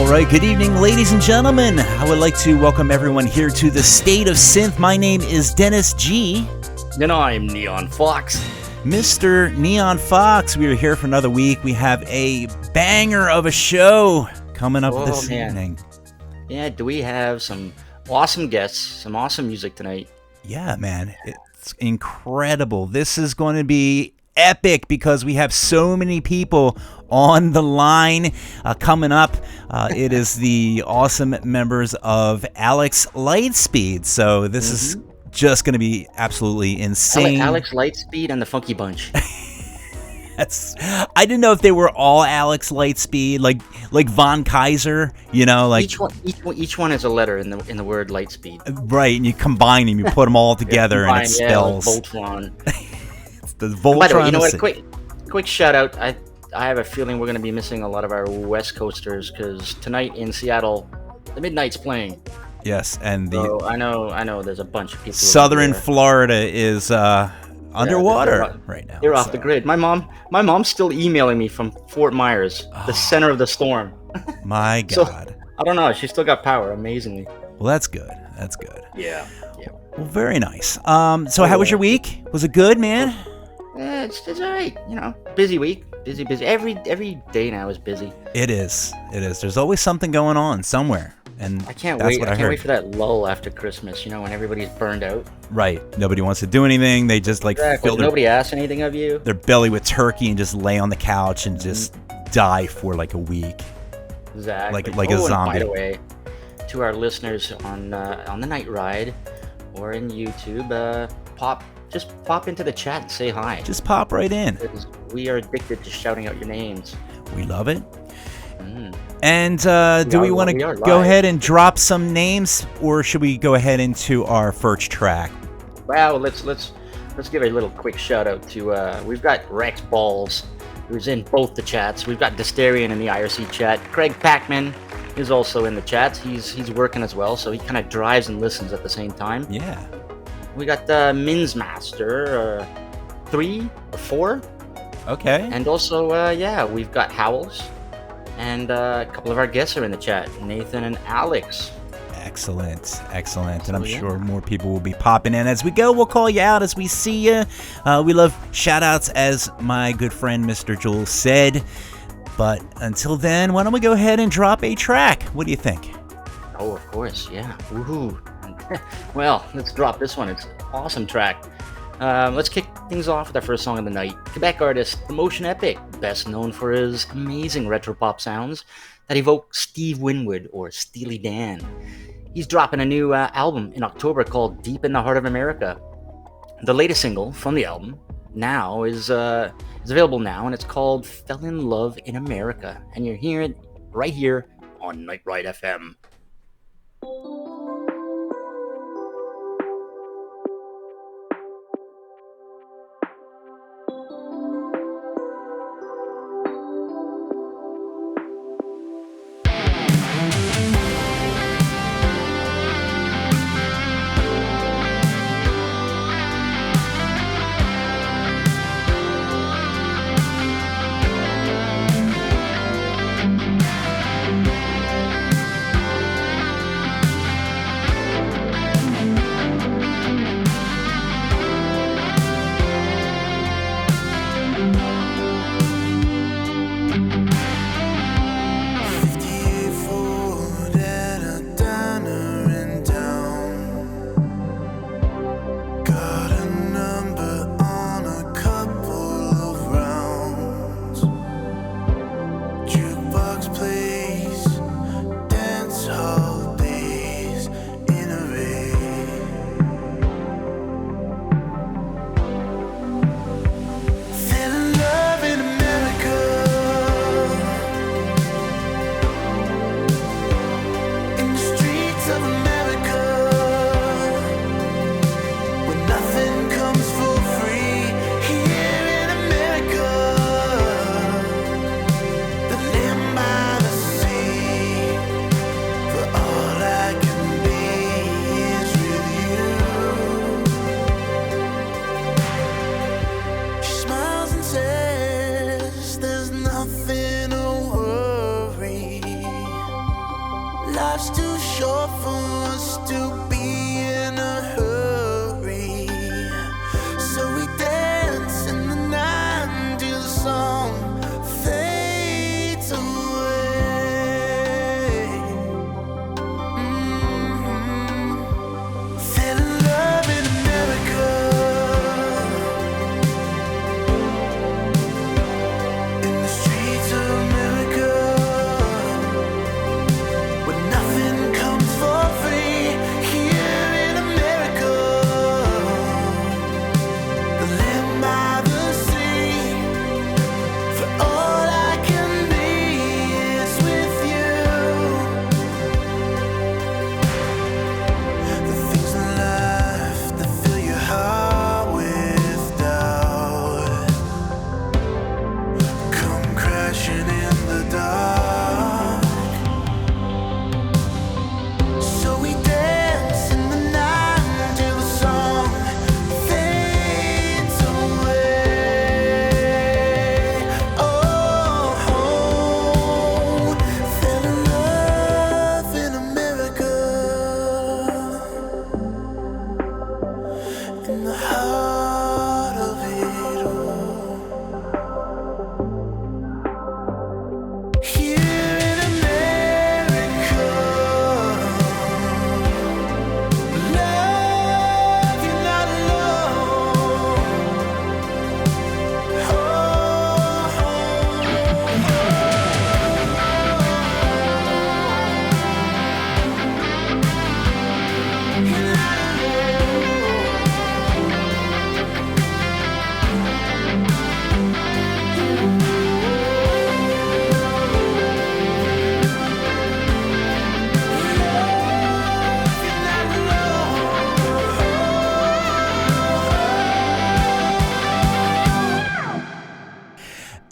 right, good evening, ladies and gentlemen. I would like to welcome everyone here to the State of Synth. My name is Dennis G. And I'm Neon Fox. Mr. Neon Fox, we are here for another week. We have a banger of a show coming up this evening. Yeah, do we have some awesome guests, some awesome music tonight? Yeah, man, it's incredible. This is going to be epic because we have so many people on the line coming up. It is the awesome members of Alex Lightspeed. So this is just going to be absolutely insane. Alex Lightspeed and the Funky Bunch. I didn't know if they were all Alex Lightspeed, like Von Kaiser, you know, like each one is a letter in the word Lightspeed. Right, and you combine them, you put them all together, and it spells Voltron. The Voltron. By the way, you know what? Quick shout out. I have a feeling we're going to be missing a lot of our West Coasters because tonight in Seattle, the Midnight's playing. Yes, and so I know. There's a bunch of people. Southern Florida is underwater right now. They're off the grid. My mom's still emailing me from Fort Myers, the center of the storm. My God. So, I don't know. She's still got power, amazingly. Well, that's good. That's good. Yeah. Well, very nice. So how was your week? Was it good, man? It's all right. You know, busy week. Busy. Every day now is busy. It is. There's always something going on somewhere. And I can't wait. I can't wait for that lull after Christmas, you know, when everybody's burned out. Right. Nobody wants to do anything. They just fill nobody asks anything of you. Their belly with turkey and just lay on the couch and just die for like a week. Exactly. Like a zombie. And by the way, to our listeners on the night ride or in YouTube, just pop into the chat and say hi. Just pop right in. We are addicted to shouting out your names. We love it. And do we want to go ahead and drop some names, or should we go ahead into our first track? Well, let's give a little quick shout out to we've got Rex Balls, who's in both the chats. We've got Dysterian in the IRC chat. Craig Packman is also in the chats. He's working as well, so he kind of drives and listens at the same time. Yeah. We got Minsmaster 3 or 4. Okay. And also we've got Howells. And a couple of our guests are in the chat, Nathan and Alex. Excellent. And I'm sure more people will be popping in as we go. We'll call you out as we see you. We love shout-outs, as my good friend Mr. Jules said. But until then, why don't we go ahead and drop a track? What do you think? Oh, of course, yeah. Woohoo. Well, let's drop this one. It's an awesome track. Let's kick things off with our first song of the night. Quebec artist, The Motion Epic, best known for his amazing retro pop sounds that evoke Steve Winwood or Steely Dan. He's dropping a new album in October called Deep in the Heart of America. The latest single from the album now is available now, and it's called Fell in Love in America. And you're hearing it right here on Night Ride FM.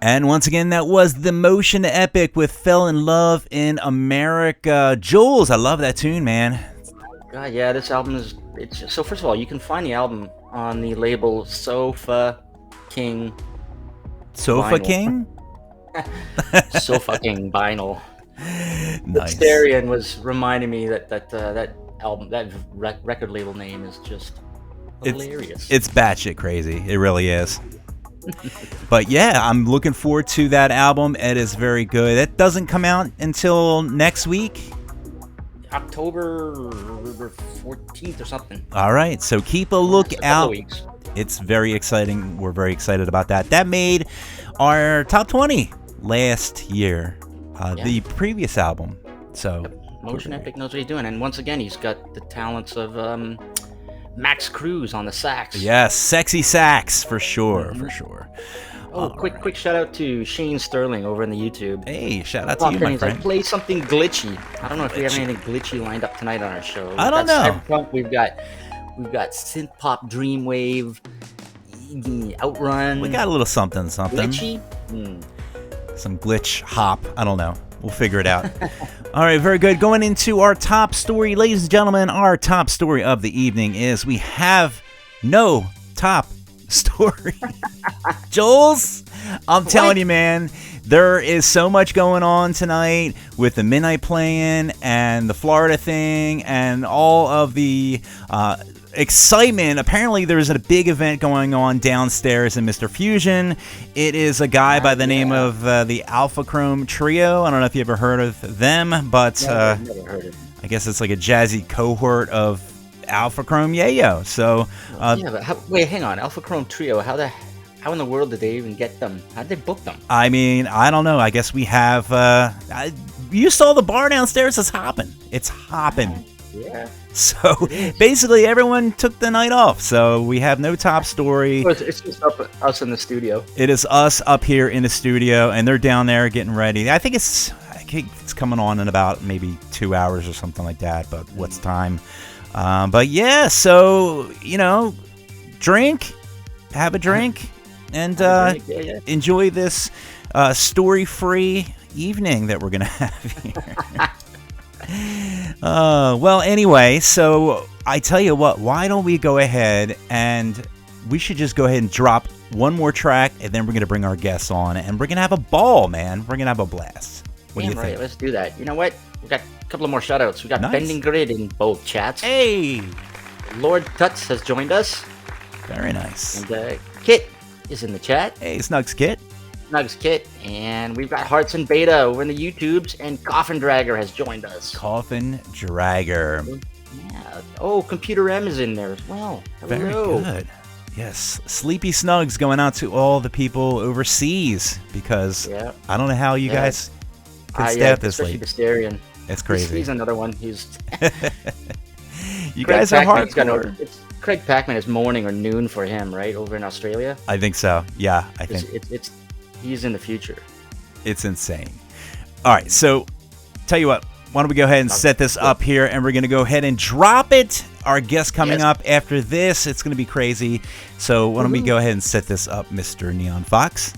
And once again, that was The Motion Epic with Fell in Love in America. Jules, I love that tune, man. God, yeah, this album is. So first of all, you can find the album on the label Sofa King. Sofa Vinyl. King? Sofa King vinyl. Nice. Stereo was reminding me that album, that record label name is just hilarious. It's batshit crazy. It really is. But yeah, I'm looking forward to that album. It is very good. It doesn't come out until next week. October 14th or something. All right, so keep a look out. Weeks. It's very exciting. We're very excited about that. That made our top 20 last year, the previous album. So Motion Epic knows what he's doing, and once again, he's got the talents of Max Cruz on the sax. Yes, sexy sax for sure, for sure. Oh, quick shout out to Shane Sterling over in the YouTube. Hey, shout out to you, my friend. Like, play something glitchy. I don't know if we have anything glitchy lined up tonight on our show. I don't know. Cyberpunk, we've got synth pop, dreamwave, outrun. We got a little something. Glitchy. Some glitch hop. I don't know. We'll figure it out. All right, very good. Going into our top story, ladies and gentlemen, our top story of the evening is we have no top story. Jules, I'm telling you, man, there is so much going on tonight with the midnight playing and the Florida thing and all of the excitement. Apparently there's a big event going on downstairs in Mr. Fusion. It is a guy by the name of the Alpha Chrome Trio. I don't know if you ever heard of them, but Never heard of them. I guess it's like a jazzy cohort of Alpha Chrome Yayo. So but wait, hang on. Alpha Chrome Trio, how in the world did they even get them? How did they book them? I mean, I don't know. I guess we have you saw the bar downstairs. It's hopping. It's hopping. Yeah. So basically everyone took the night off. So we have no top story. It's just us in the studio. It is us up here in the studio, and they're down there getting ready. I think it's coming on in about maybe 2 hours or something like that. But what's time? But yeah, so, drink, have a drink, and enjoy this story-free evening that we're going to have here. Well, anyway, so I tell you what, why don't we go ahead and we should just go ahead and drop one more track, and then we're going to bring our guests on, and we're going to have a ball, man. We're going to have a blast. What do you think? Let's do that. You know what? We got a couple of more shout-outs. We got Nice. Bending Grid in both chats. Hey! Lord Tuts has joined us. Very nice. And Kit is in the chat. Hey, Snugs Kit. Snugs Kit. And we've got Hearts and Beta over in the YouTubes. And Coffin Dragger has joined us. Coffin Dragger. Yeah. Oh, Computer M is in there as well. Hello. Very good. Yes, Sleepy Snugs going out to all the people overseas because I don't know how you guys could stay up this late. Especially the It's crazy. He's another one. He's you guys are hardcore. It's Craig Packman is morning or noon for him, right, over in Australia. I think so. Yeah, I think it's he's in the future. It's insane. All right, so tell you what, why don't we go ahead and set this up here, and we're going to go ahead and drop it. Our guest coming up after this, it's going to be crazy. So why don't we go ahead and set this up, Mr. Neon Fox?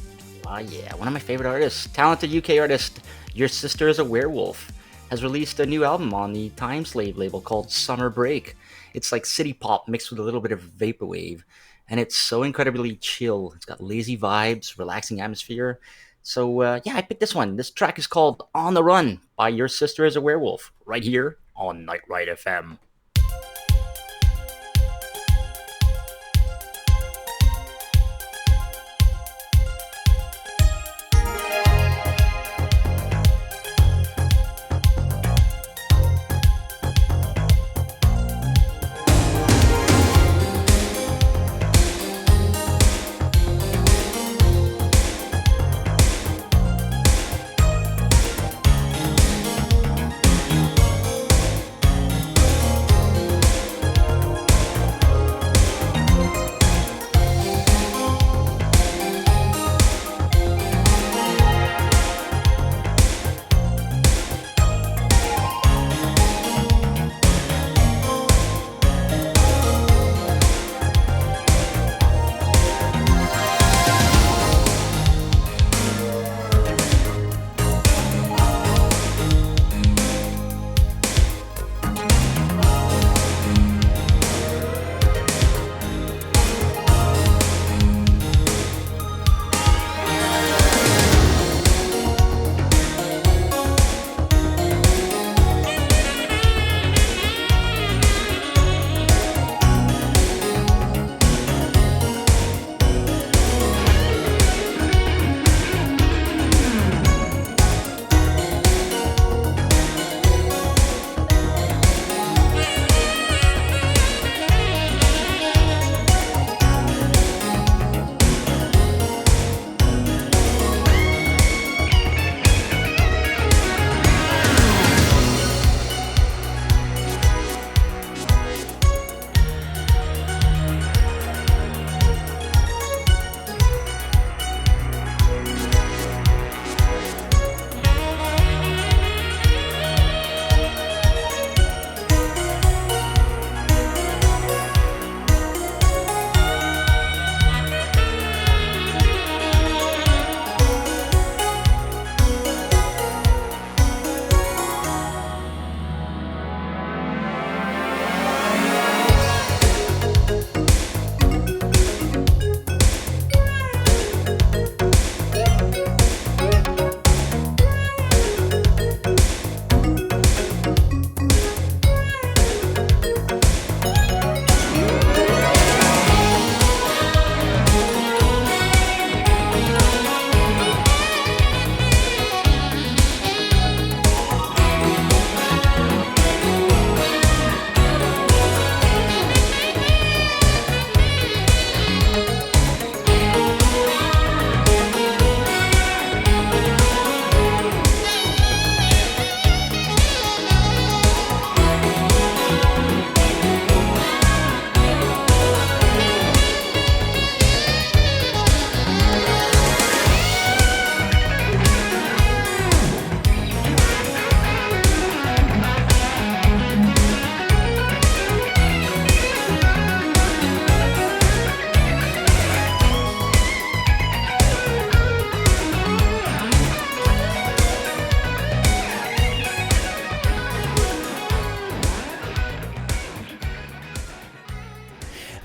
Yeah, one of my favorite artists, talented UK artist, Your Sister is a Werewolf, has released a new album on the Time Slave label called Summer Break. It's like city pop mixed with a little bit of vaporwave, and it's so incredibly chill. It's got lazy vibes, relaxing atmosphere. So I picked this one. This track is called On the Run by Your Sister is a Werewolf, right here on Night Ride FM.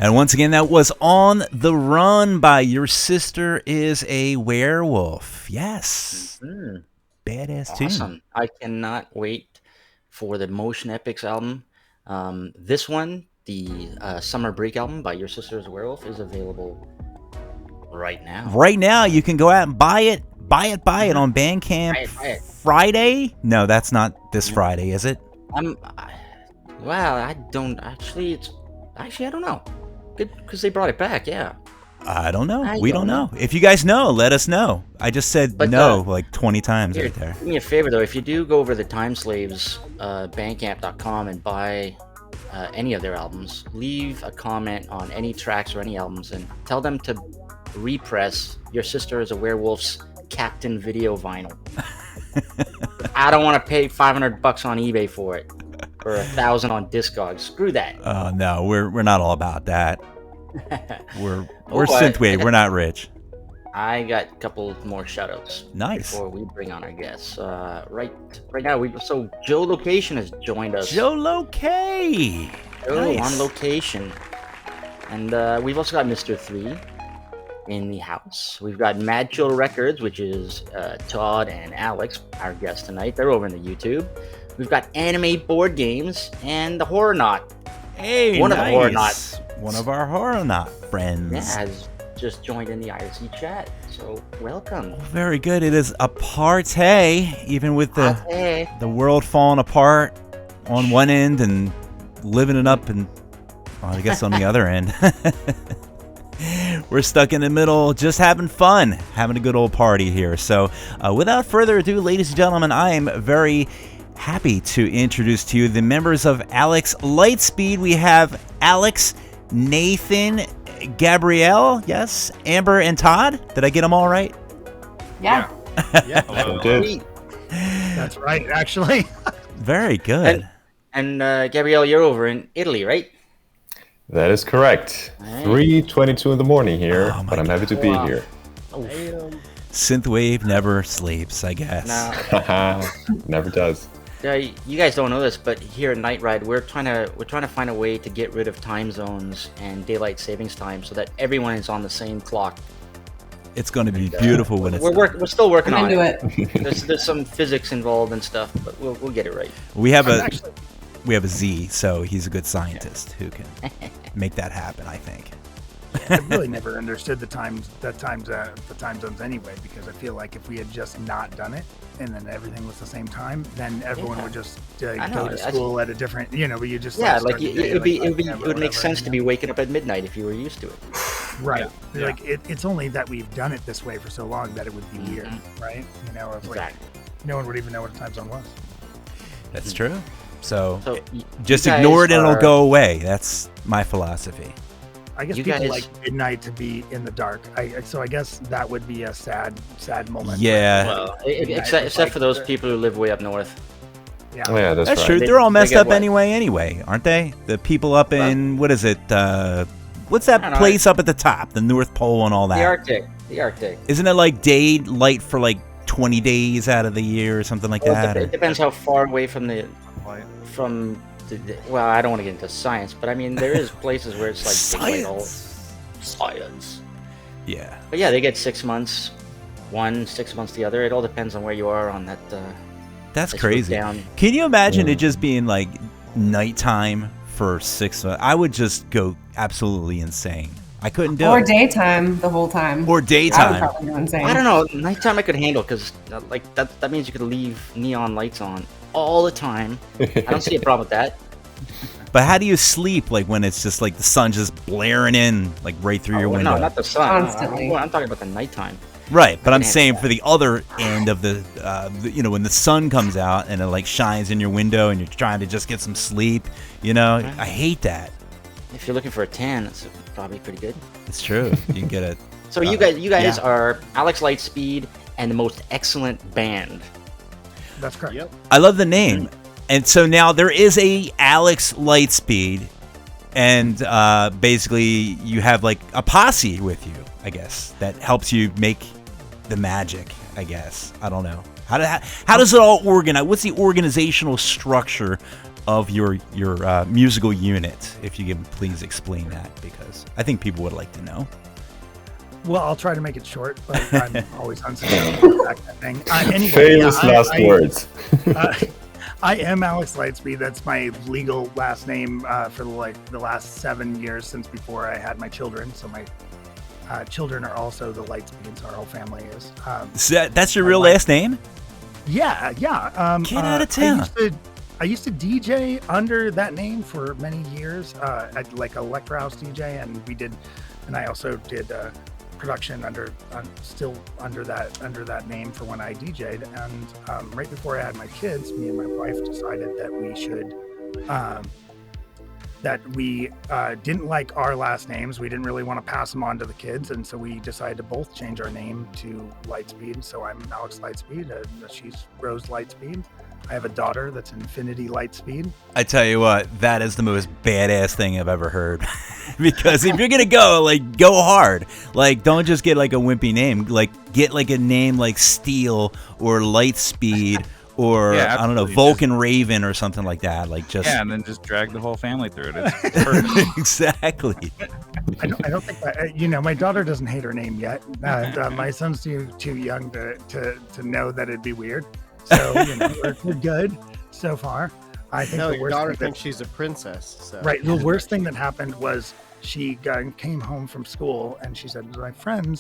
And once again, that was On the Run by Your Sister is a Werewolf. Yes. Badass tune. Awesome. I cannot wait for the Motion Epics album. This one, the Summer Break album by Your Sister is a Werewolf, is available right now. Right now, you can go out and buy it. Buy it on Bandcamp. Buy it. Friday? No, that's not this Friday, is it? Well, I don't actually. I don't know. Good, because they brought it back. Yeah. I don't know. We don't know. If you guys know, let us know. I just said like 20 times right there. Do me a favor though. If you do go over the Time Slaves Bandcamp.com and buy any of their albums, leave a comment on any tracks or any albums, and tell them to repress Your Sister is a Werewolf's Captain video vinyl. I don't want to pay $500 on eBay for it, or $1,000 on Discogs. Screw that. Oh no, we're not all about that. We're synthwave. We're not rich. I got a couple more shoutouts. Nice. Before we bring on our guests, right now Joe Location has joined us. Joe Location. Nice. On location, and we've also got Mr. 3 in the house. We've got Mad Chill Records, which is Todd and Alex, our guests tonight. They're over in the YouTube. We've got Anime Board Games and the Horror Knot. Hey, one of the Horror Knots. One of our Horror Knot friends. Yeah, has just joined in the IRC chat. So welcome. Very good. It is a party, even with the world falling apart on one end and living it up, and I guess on the other end. We're stuck in the middle, just having fun, having a good old party here. So without further ado, ladies and gentlemen, I am very happy to introduce to you the members of Alex Lightspeed. We have Alex, Nathan, Gabrielle, yes, Amber, and Todd. Did I get them all right? Yeah. Hello. Did. That's right, actually. Very good. And Gabrielle, you're over in Italy, right? That is correct. 3:22 in the morning here, but I'm happy to be here. Synthwave never sleeps, I guess. Never does. You guys don't know this, but here at Night Ride, we're trying to find a way to get rid of time zones and daylight savings time so that everyone is on the same clock. It's going to be beautiful when it's we're still working on it. There's some physics involved and stuff, but we'll get it right. We have a Z, so he's a good scientist who can make that happen, I think. I really never understood the time zones anyway, because I feel like if we had just not done it and then everything was the same time, then everyone would just go to school at a different, but you just it would make sense to be waking up at midnight if you were used to it. Right. Yeah. Like it's only that we've done it this way for so long that it would be weird, right? Exactly. No one would even know what a time zone was. That's true. So just ignore it and it'll go away. That's my philosophy. I guess people like midnight to be in the dark. So I guess that would be a sad moment. Yeah. Well, except for those people who live way up north. Yeah, that's right. true. They're all messed up anyway, aren't they? The people up in, what is it? What's that place up at the top? The North Pole and all that? The Arctic. Isn't it like daylight for like 20 days out of the year or something like that? It depends how far away from well, I don't want to get into science, but I mean, there is places where it's like science. Yeah. But yeah, they get 6 months, 6 months the other. It all depends on where you are on that. That's crazy. Can you imagine it just being like nighttime for 6 months? I would just go absolutely insane. I couldn't do it. Or daytime the whole time. Or daytime. I would probably go insane. I don't know. Nighttime I could handle because that means you could leave neon lights on all the time. I don't see a problem with that. But how do you sleep like when it's just like the sun just blaring in like right through your window? No, not the sun. Constantly. I'm talking about the nighttime. Right, but I'm saying for the other end of the when the sun comes out and it like shines in your window and you're trying to just get some sleep, I hate that. If you're looking for a tan, that's probably pretty good. It's true. You can get it. So you guys are Alex Lightspeed and the most excellent band. That's correct. Yep. I love the name. And so now there is a Alex Lightspeed, and basically you have like a posse with you, I guess, that helps you make the magic, I guess. I don't know. How does it all organize? What's the organizational structure of your musical unit, if you can please explain that, because I think people would like to know. Well, I'll try to make it short, but I'm always unsuccessful with that kind of thing. Anyway, Famous last words. I am Alex Lightspeed. That's my legal last name for the last 7 years since before I had my children. So my children are also the Lightspeeds. Our whole family is. So that's your real last name? Yeah. Get out of town. I used to DJ under that name for many years, like Electro House DJ, and I also did production still under that name for when I DJ'd. And right before I had my kids, me and my wife decided that we should didn't like our last names. We didn't really want to pass them on to the kids, and so we decided to both change our name to Lightspeed. So I'm Alex Lightspeed, she's Rose Lightspeed. I have a daughter that's Infinity Lightspeed. I tell you what, that is the most badass thing I've ever heard. Because if you're gonna go hard. Like, don't just get like a wimpy name. Like, get like a name like Steel or Lightspeed or I don't know, Vulcan Raven or something like that. Like, just and then just drag the whole family through it. It's perfect. Exactly. I don't think that, my daughter doesn't hate her name yet, and my son's too young to know that it'd be weird. So we're good so far. I think your daughter thinks she's a princess. So. Right. The worst thing that happened was she came home from school and she said, my friend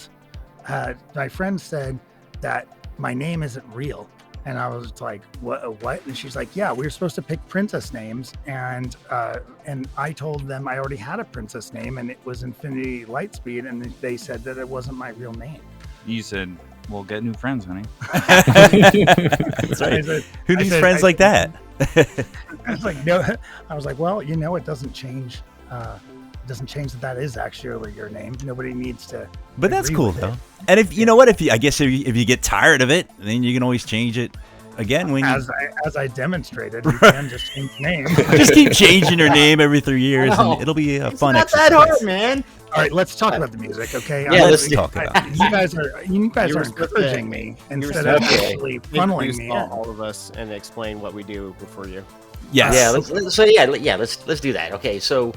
said that my name isn't real. And I was like, what? And she's like, yeah, we were supposed to pick princess names. And I told them I already had a princess name and it was Infinity Lightspeed. And they said that it wasn't my real name. You said, well, get new friends, honey. That's right. Who needs friends like that? I was like, no. I was like, well, it doesn't change. It doesn't change that is actually your name. Nobody needs to. But that's cool though. And if if you get tired of it, then you can always change it again. When as I demonstrated, you can just change the name. Just keep changing your name every 3 years, and it'll be a fun exercise. It's not that hard, man. All right, let's talk about the music, okay? Yeah, let's talk about it. You guys are encouraging me instead of actually funneling me in. All of us and explain what we do before you. Yes. Yeah. Let's do that. Okay. So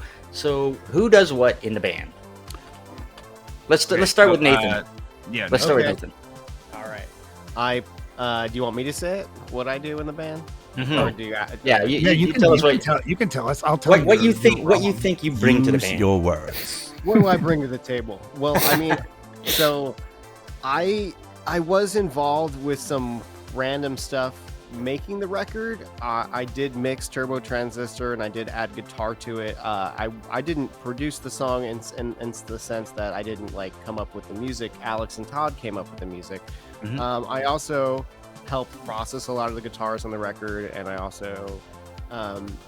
who does what in the band? Let's start with Nathan. Let's start with Nathan. All right. Do you want me to say it? What I do in the band? Mm-hmm. Or do you? You can tell us. You can tell us. I'll tell you what you think. What you think you bring to the band? Your words. What do I bring to the table? Well, I mean, so I was involved with some random stuff making the record. I did mix Turbo Transistor and I did add guitar to it. I didn't produce the song in the sense that I didn't come up with the music. Alex and Todd came up with the music. Mm-hmm. I also helped process a lot of the guitars on the record, and I also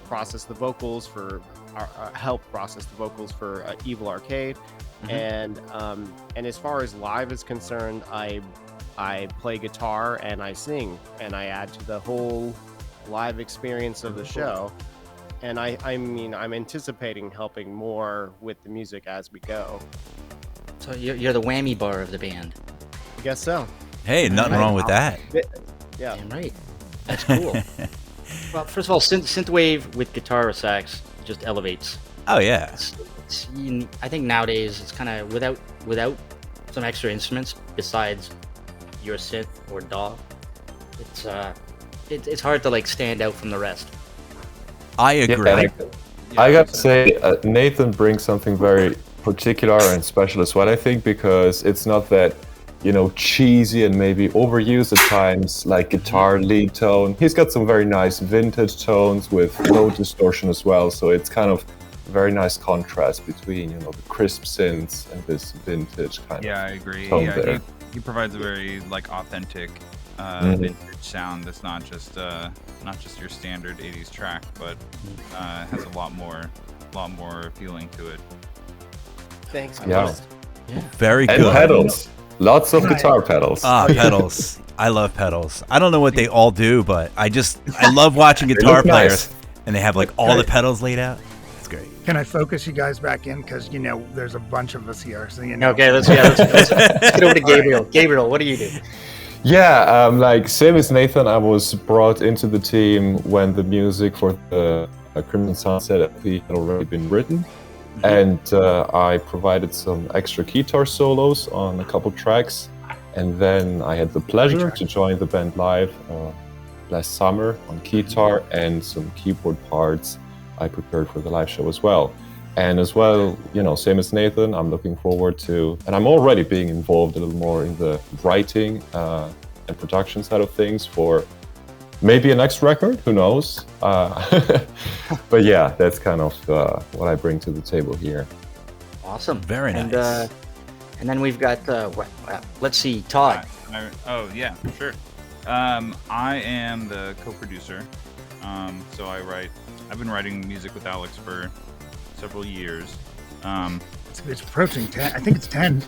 processed the vocals for Evil Arcade. Mm-hmm. And as far as live is concerned, I play guitar and I sing and I add to the whole live experience of the show. And I'm anticipating helping more with the music as we go. So you're the whammy bar of the band. I guess so. Hey, nothing wrong with that. Yeah. Damn right. That's cool. Well, first of all, synthwave with guitar or sax just elevates. Oh yeah. I think nowadays it's kind of without some extra instruments besides your synth or DAW. It's hard to stand out from the rest. I agree. I gotta say, Nathan brings something very particular and special as well, I think, because it's not that, cheesy and maybe overused at times, like guitar lead tone. He's got some very nice vintage tones with no distortion as well, so it's kind of a very nice contrast between, the crisp synths and this vintage kind of. Yeah, I agree. Tone Yeah, there. he provides a very authentic vintage sound that's not just your standard 80s track, but has a lot more appealing to it. Thanks. Yeah. Very And good. pedals. Lots of guitar pedals. Pedals. I love pedals. I don't know what they all do, but I love watching guitar look players, nice. and they have all the pedals laid out. It's great. Can I focus you guys back in? Because, there's a bunch of us here. So, Okay, let's get over to Gabriel. Gabriel, what do you do? Yeah, like same as Nathan, I was brought into the team when the music for the Crimson Sunset LP had already been written, and I provided some extra guitar solos on a couple tracks, and then I had the pleasure to join the band live last summer on guitar and some keyboard parts I prepared for the live show as well. And as well, you know, same as Nathan, I'm looking forward to, and I'm already being involved a little more in the writing and production side of things for maybe a next record, who knows? But yeah, that's kind of what I bring to the table here. Awesome. Very nice. And then we've got, let's see, Todd. Oh, yeah, sure. I am the co-producer. So I've been writing music with Alex for several years. It's approaching 10. I think it's 10.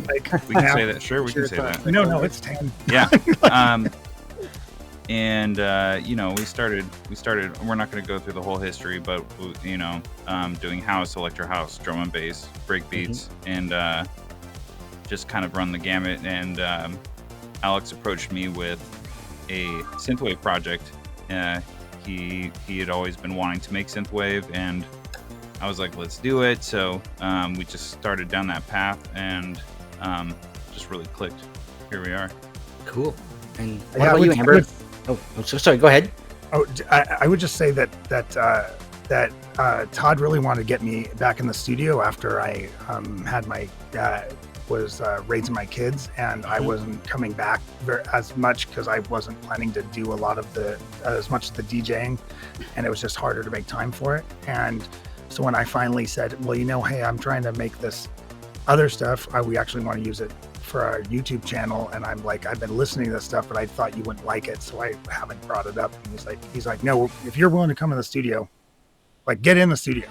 Like, we can say that. Sure, we can say that. No, it's 10. Yeah. And you know, we started. We're not going to go through the whole history, but you know, doing house, electro house, drum and bass, break beats, and just kind of run the gamut. And Alex approached me with a synthwave project. He had always been wanting to make synthwave, and I was like, let's do it. So we just started down that path, and just really clicked. Here we are. Cool. And what about you, Amber? Oh, I'm so sorry. Go ahead. Oh, I would just say that Todd really wanted to get me back in the studio after I had my was raising my kids, and I wasn't coming back as much because I wasn't planning to do a lot of as much of the DJing, and it was just harder to make time for it. And so when I finally said, well, you know, hey, I'm trying to make this other stuff, we actually want to use it for our YouTube channel, and I'm like, I've been listening to this stuff, but I thought you wouldn't like it, so I haven't brought it up. And he's like, no, if you're willing to come in the studio, like, get in the studio.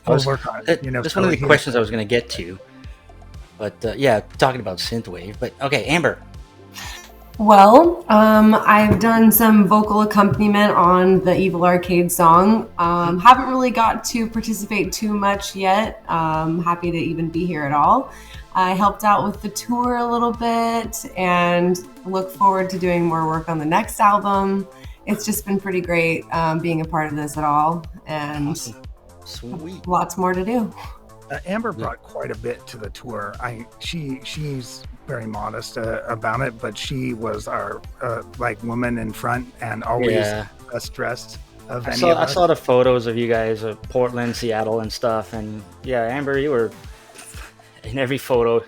We'll work on it. You know, that's one of the questions I was going to get to. But yeah, talking about synthwave. But okay, Amber. Well, I've done some vocal accompaniment on the Evil Arcade song. Haven't really got to participate too much yet. Happy to even be here at all. I helped out with the tour a little bit and look forward to doing more work on the next album. It's just been pretty great being a part of this at all, and awesome. Sweet. Lots more to do. Amber brought quite a bit to the tour. She's very modest about it, but she was our like woman in front and always best dressed of any of us. I saw the photos of you guys of Portland, Seattle, and stuff, and yeah, Amber, you were in every photo.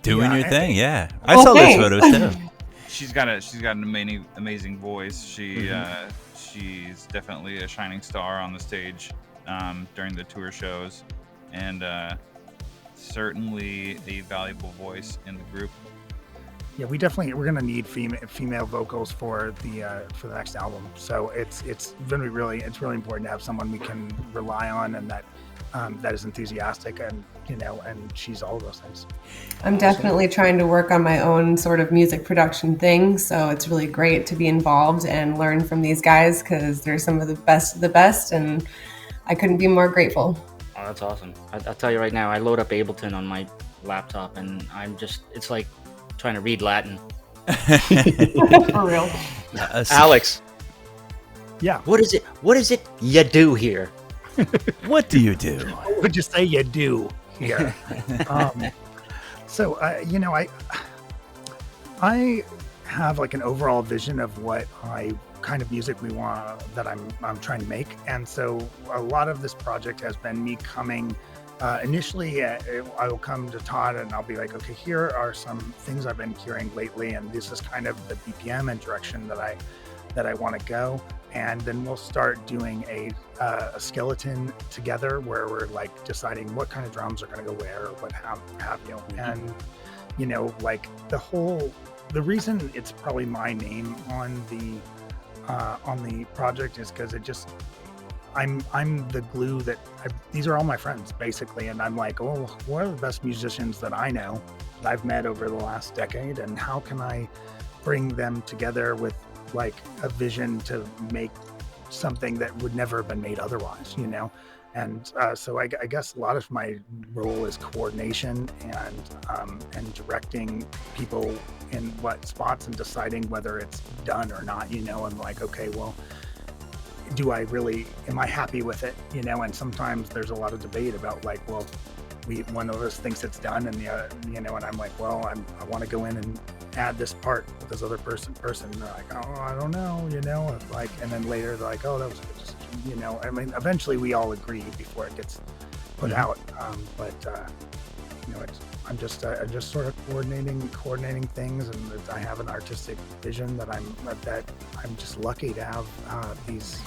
Doing your thing, yeah. I saw those photos too. She's got an amazing voice. She's definitely a shining star on the stage during the tour shows, and certainly a valuable voice in the group. Yeah, we're gonna need female vocals for the next album. So it's really important to have someone we can rely on, and that is enthusiastic, and you know, and she's all of those things. I'm definitely trying to work on my own sort of music production thing, so it's really great to be involved and learn from these guys because they're some of the best, and I couldn't be more grateful. Oh, that's awesome. I'll tell you right now, I load up Ableton on my laptop, and it's like trying to read Latin. For real. Alex. Yeah. What is it you do here? What do you do? What would you say you do here? So, you know, I have like an overall vision of what kind of music we want, that I'm trying to make. And so a lot of this project has been me coming, initially I will come to Todd and I'll be like, okay, here are some things I've been hearing lately, and this is kind of the BPM and direction that I want to go. And then we'll start doing a skeleton together where we're like deciding what kind of drums are going to go where, what have you. And, you know, like the reason it's probably my name on the project is because I'm the glue that these are all my friends basically. And I'm like, oh, what are the best musicians that I know that I've met over the last decade, and how can I bring them together with like a vision to make something that would never have been made otherwise, you know? And so I guess a lot of my role is coordination and directing people in what spots and deciding whether it's done or not, you know, and like, okay, well, am I happy with it? You know, and sometimes there's a lot of debate about like, well, one of us thinks it's done and the other, you know, and I'm like, well, I want to go in and add this part with this other person. And they're like, oh, I don't know, you know, like, and then later they're like, oh, that was a good decision, you know. I mean, eventually we all agree before it gets put out. But you know, I'm just sort of coordinating things, and I have an artistic vision that I'm just lucky to have these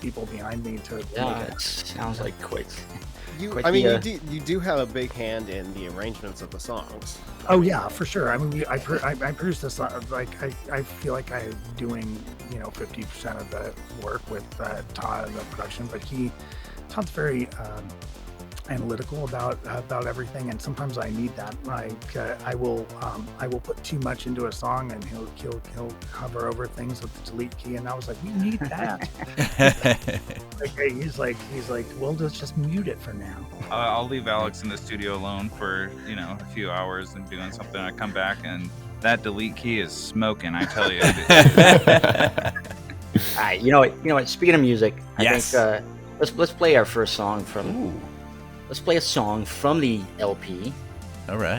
people behind me to. Yeah, it sounds like quite. You do have a big hand in the arrangements of the songs. Oh yeah, for sure. I mean, I produce this. Like I feel like I'm doing 50% of the work with Todd in the production, but Todd's very analytical about everything, and sometimes I need that. Like I will put too much into a song, and he'll hover over things with the delete key, and I was like, we need that. He's like, well, let's just mute it for now. I'll leave Alex in the studio alone for a few hours and doing something. I come back and that delete key is smoking. I tell you. All right, you know what? Speaking of music, I think let's play our first song from. Ooh. Let's play a song from the LP. All right.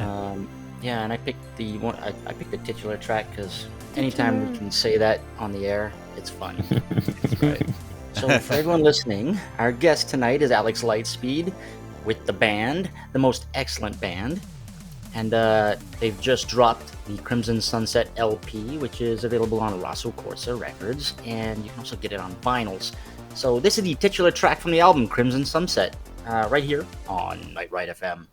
Yeah, and I picked the one. I picked the titular track because anytime we can say that on the air, it's fun. That's right. So for everyone listening, our guest tonight is Alex Lightspeed with the band, the most excellent band, and they've just dropped the Crimson Sunset LP, which is available on Rosso Corsa Records, and you can also get it on vinyls. So this is the titular track from the album, Crimson Sunset. Right here on Night Ride FM.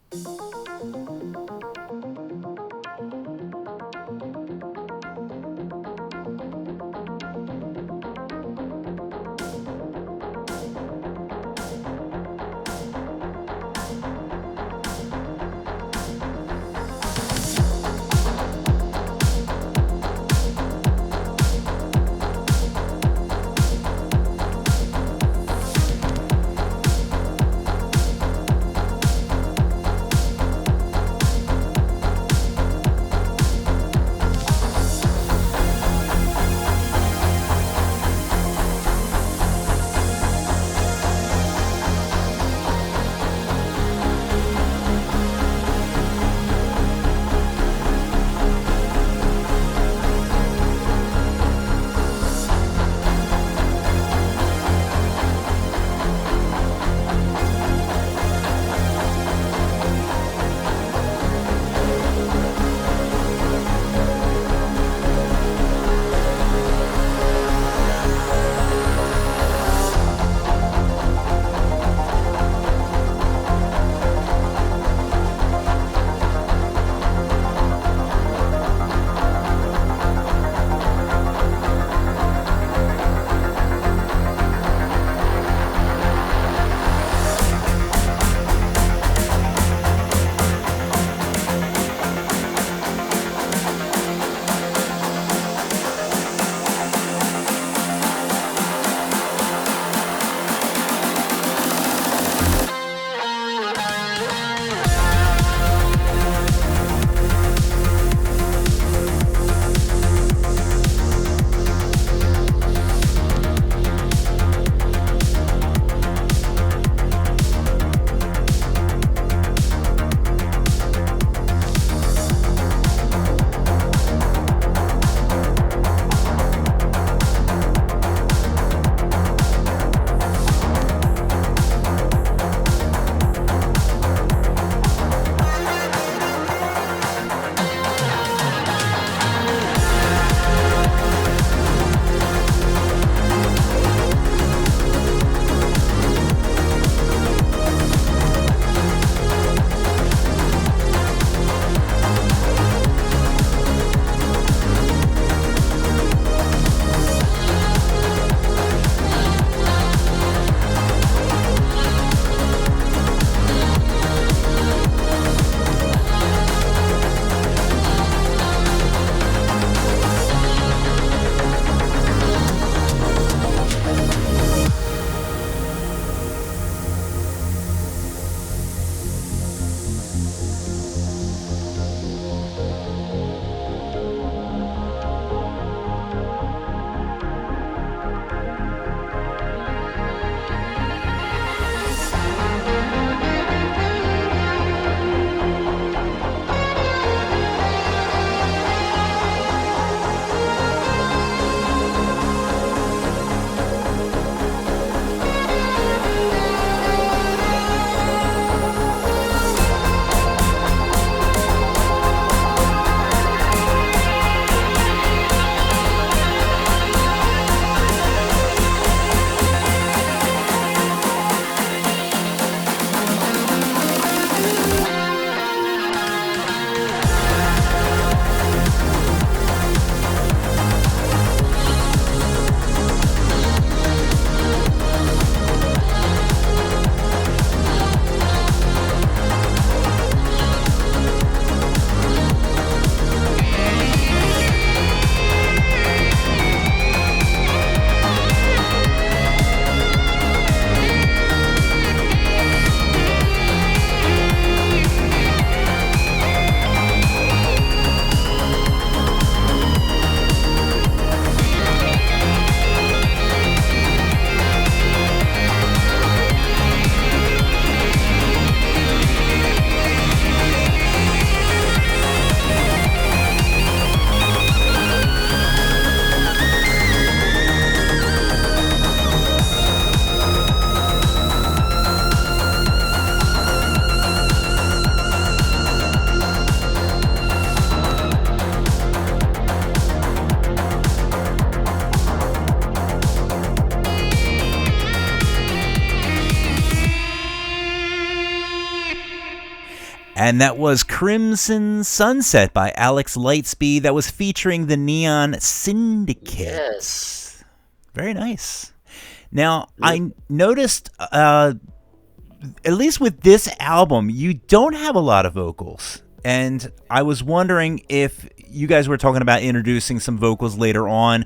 And that was Crimson Sunset by Alex Lightspeed. That was featuring the Neon Syndicate. Yes. Very nice. Now, I noticed, at least with this album, you don't have a lot of vocals. And I was wondering if you guys were talking about introducing some vocals later on.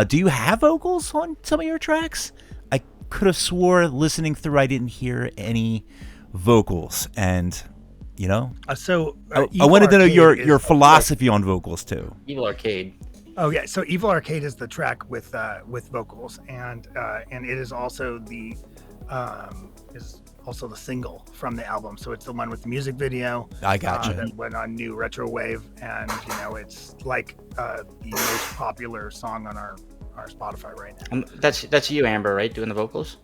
Do you have vocals on some of your tracks? I could have swore listening through I didn't hear any vocals. And, you know, I wanted to know your philosophy on vocals too. Evil Arcade. Oh yeah, so Evil Arcade is the track with vocals, and it is also the single from the album. So it's the one with the music video. I gotcha. That went on New Retro Wave, and you know it's like the most popular song on our Spotify right now. That's you, Amber, right? Doing the vocals.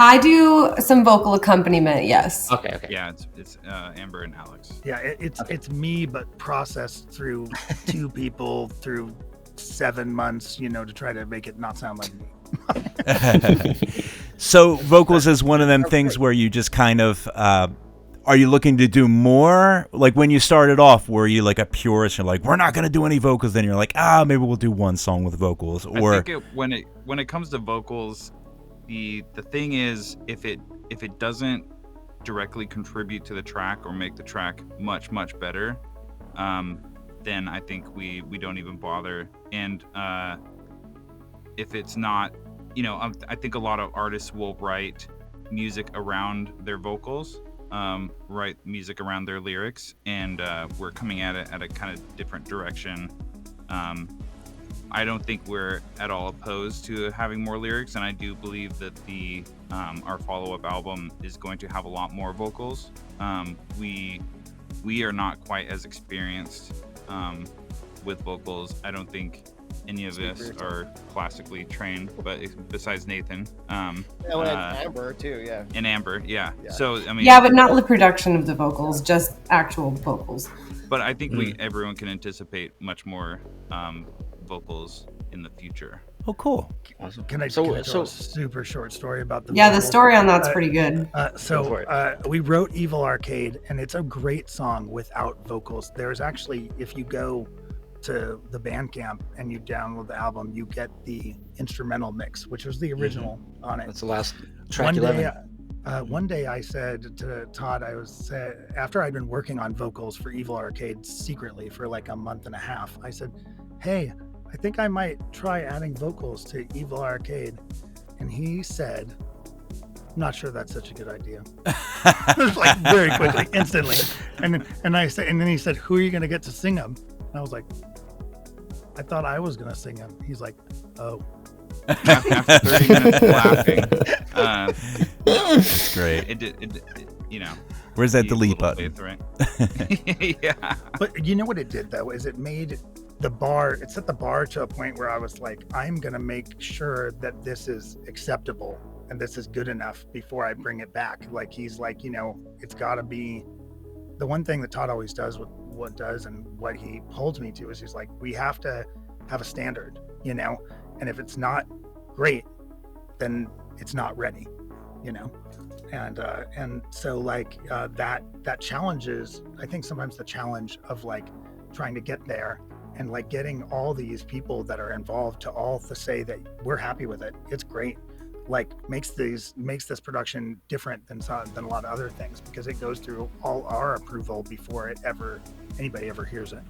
I do some vocal accompaniment. Yes. Okay. Yeah, it's Amber and Alex. Yeah, it's me, but processed through two people through 7 months, you know, to try to make it not sound like me. So vocals is one of them things where you just kind of are you looking to do more? Like when you started off, were you like a purist? You're like, we're not going to do any vocals. Then you're like, maybe we'll do one song with vocals. Or I think when it comes to vocals, the thing is, if it doesn't directly contribute to the track or make the track much better, then I think we don't even bother. And if it's not, you know, I think a lot of artists will write music around their vocals, write music around their lyrics, and we're coming at it at a kind of different direction. I don't think we're at all opposed to having more lyrics, and I do believe that our follow-up album is going to have a lot more vocals. We are not quite as experienced with vocals. I don't think any of us are classically trained, but besides Nathan, Amber too, yeah. And Amber, yeah. So I mean, yeah, but not the production of the vocals, just actual vocals. But I think everyone can anticipate much more vocals in the future. Oh, cool. Awesome. Can I tell a super short story about the vocals? The story on that's pretty good. We wrote Evil Arcade, and it's a great song without vocals. There's actually, if you go to the Bandcamp and you download the album, you get the instrumental mix, which was the original on it. That's the last track. One day I said to Todd, after I'd been working on vocals for Evil Arcade secretly for like a month and a half, I said, hey, I think I might try adding vocals to Evil Arcade. And he said, I'm not sure that's such a good idea. Like very quickly, instantly. And then he said, who are you going to get to sing them? And I was like, I thought I was going to sing them. He's like, oh. After 30 minutes of laughing. That's great. It you know. Where's that delete button? Faith, right? Yeah. But you know what it did, though, is it made it set the bar to a point where I was like, I'm going to make sure that this is acceptable and this is good enough before I bring it back. Like, he's like, you know, it's got to be the one thing that Todd always does with what does and what he holds me to is he's like, we have to have a standard, you know, and if it's not great, then it's not ready, you know. And so like that challenges, I think sometimes the challenge of like trying to get there and like getting all these people that are involved to all to say that we're happy with it, it's great, like makes this production different than a lot of other things, because it goes through all our approval before anybody ever hears it.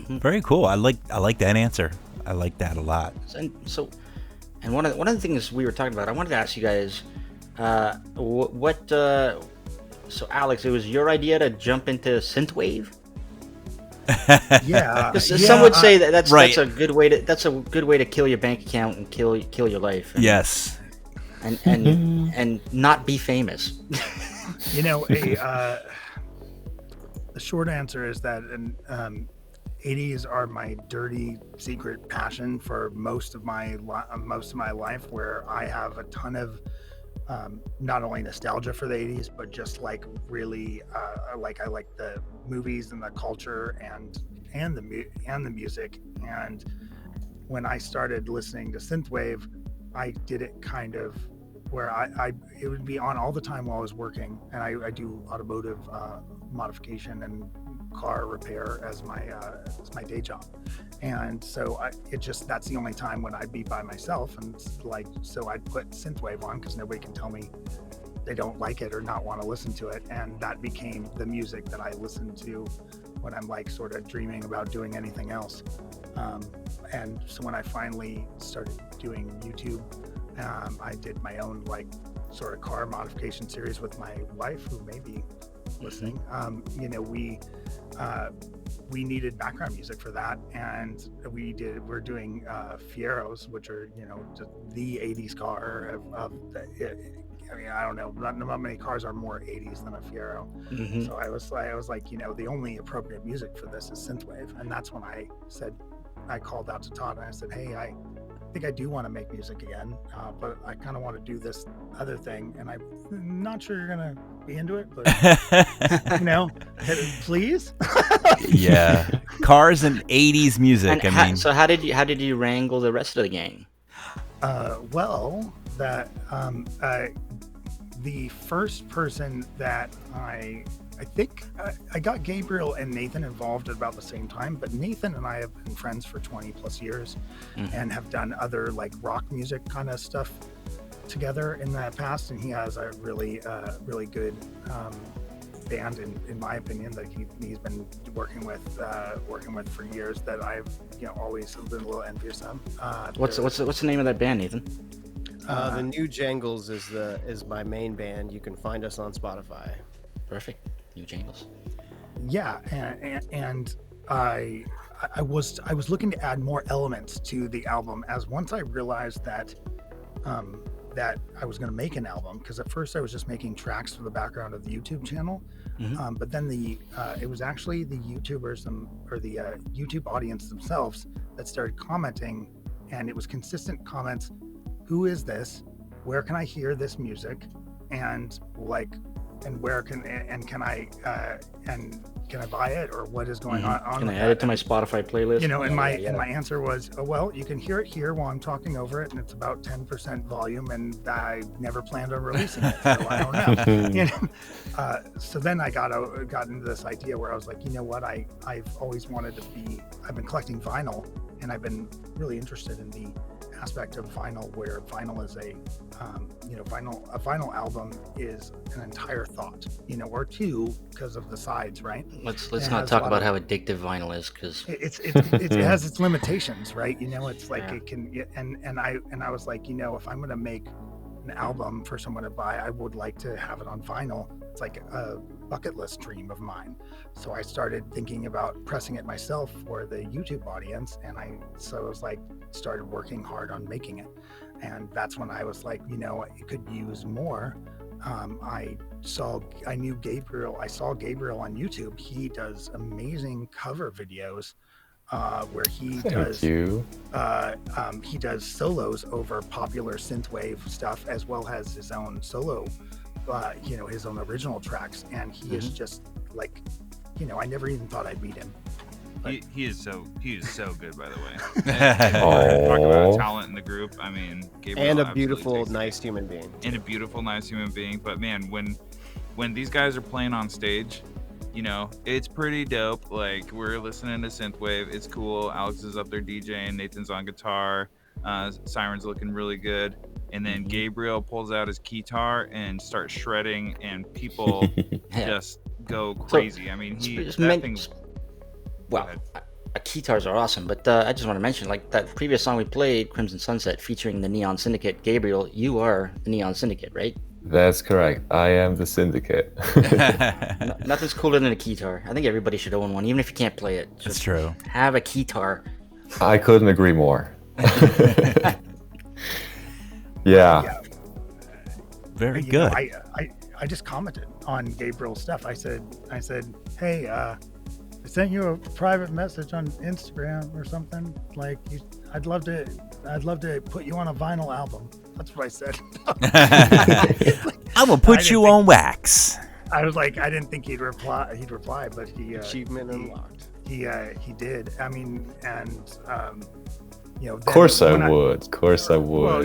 Very cool. I like that answer. I like that a lot. And one of the things we were talking about, I wanted to ask you guys, so Alex, it was your idea to jump into synthwave? Yeah. Some would say that's right. That's a good way to kill your bank account and kill your life. Yes. And not be famous. You know, the short answer is that 80s are my dirty secret passion for most of my life, where I have a ton of not only nostalgia for the 80s, but just like really I like the movies and the culture and the music. And when I started listening to synthwave, I did it kind of where it would be on all the time while I was working, and I do automotive modification and car repair as my day job, and so that's the only time when I'd be by myself, and like so I'd put synthwave on because nobody can tell me they don't like it or not want to listen to it, and that became the music that I listen to when I'm like sort of dreaming about doing anything else. And so when I finally started doing YouTube, I did my own like sort of car modification series with my wife, who may be listening. We needed background music for that, and we're doing Fieros, which are just the 80s car I mean, I don't know, not many cars are more 80s than a Fiero. So I was like, the only appropriate music for this is synthwave, and that's when I called out to Todd and I said, hey, I think I do want to make music again, but I kind of want to do this other thing, and I'm not sure you're gonna be into it, but please. Yeah, cars and 80s music. And so how did you wrangle the rest of the gang? The first person that I think I got Gabriel and Nathan involved at about the same time, but Nathan and I have been friends for 20 plus years and have done other like rock music kind of stuff together in the past, and he has a really good band in my opinion that he's been working with for years that I've always been a little envious of. What's the name of that band, Nathan? The New Jangles is my main band. You can find us on Spotify. Perfect. New Jangles. Yeah, and I was looking to add more elements to the album, as once I realized that I was going to make an album, because at first I was just making tracks for the background of the YouTube channel, but then it was actually the YouTubers or the YouTube audience themselves that started commenting, and it was consistent comments. Who is this? Where can I hear this music? And where can I buy it, or what is going on? Can I add it to my Spotify playlist? And my answer was, well, you can hear it here while I'm talking over it, and it's about 10% volume, and I never planned on releasing it, so I don't know. So then I got into this idea where I was like, you know what? I've always wanted to I've been collecting vinyl, and I've been really interested in the aspect of vinyl, where vinyl is a vinyl album is an entire thought, or two, because of the sides, right? Let's not talk about how addictive vinyl is, because it has its limitations, right? It's like it can, and I was like, if I'm going to make an album for someone to buy, I would like to have it on vinyl. It's like a bucket list dream of mine. So I started thinking about pressing it myself for the YouTube audience, and I was like, started working hard on making it. And that's when I was like, it could use more. I saw Gabriel on YouTube. He does amazing cover videos where he does solos over popular synthwave stuff, as well as his own solo, his own original tracks. And he is just like, I never even thought I'd meet him. He is so good, by the way. Talk about talent in the group. I mean, Gabriel, and a beautiful, nice human being. But man, when these guys are playing on stage, it's pretty dope. Like, we're listening to synthwave. It's cool. Alex is up there DJing. Nathan's on guitar. Siren's looking really good. And then Gabriel pulls out his guitar and starts shredding, and people just go crazy. I mean, Well, guitars are awesome, but I just want to mention, like, that previous song we played, Crimson Sunset, featuring the Neon Syndicate. Gabriel, you are the Neon Syndicate, right? That's correct. I am the Syndicate. Nothing's cooler than a guitar. I think everybody should own one, even if you can't play it. That's true. Have a guitar. I couldn't agree more. Yeah. Very good. I just commented on Gabriel's stuff. I said, hey, I sent you a private message on Instagram or something. Like, I'd love to put you on a vinyl album. That's what I said. I will put you on wax. I was like, I didn't think he'd reply, but he achievement unlocked. He did. I mean, and Of course I would. Well,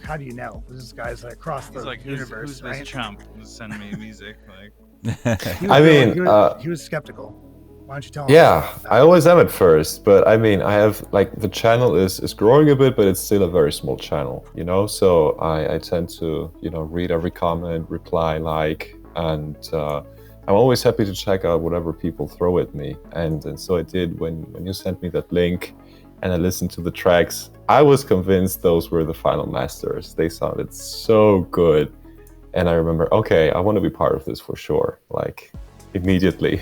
how do you know? This guy's across the He's like, universe, who's right? this chump who's sending me music? Like, He was skeptical. Why don't you tell him? Yeah, I always am at first, but I mean, I have like the channel is growing a bit, but it's still a very small channel, you know. So I tend to read every comment, reply, like, and I'm always happy to check out whatever people throw at me. And so I did when you sent me that link, and I listened to the tracks. I was convinced those were the final masters. They sounded so good, and I remember, okay, I want to be part of this for sure, like immediately.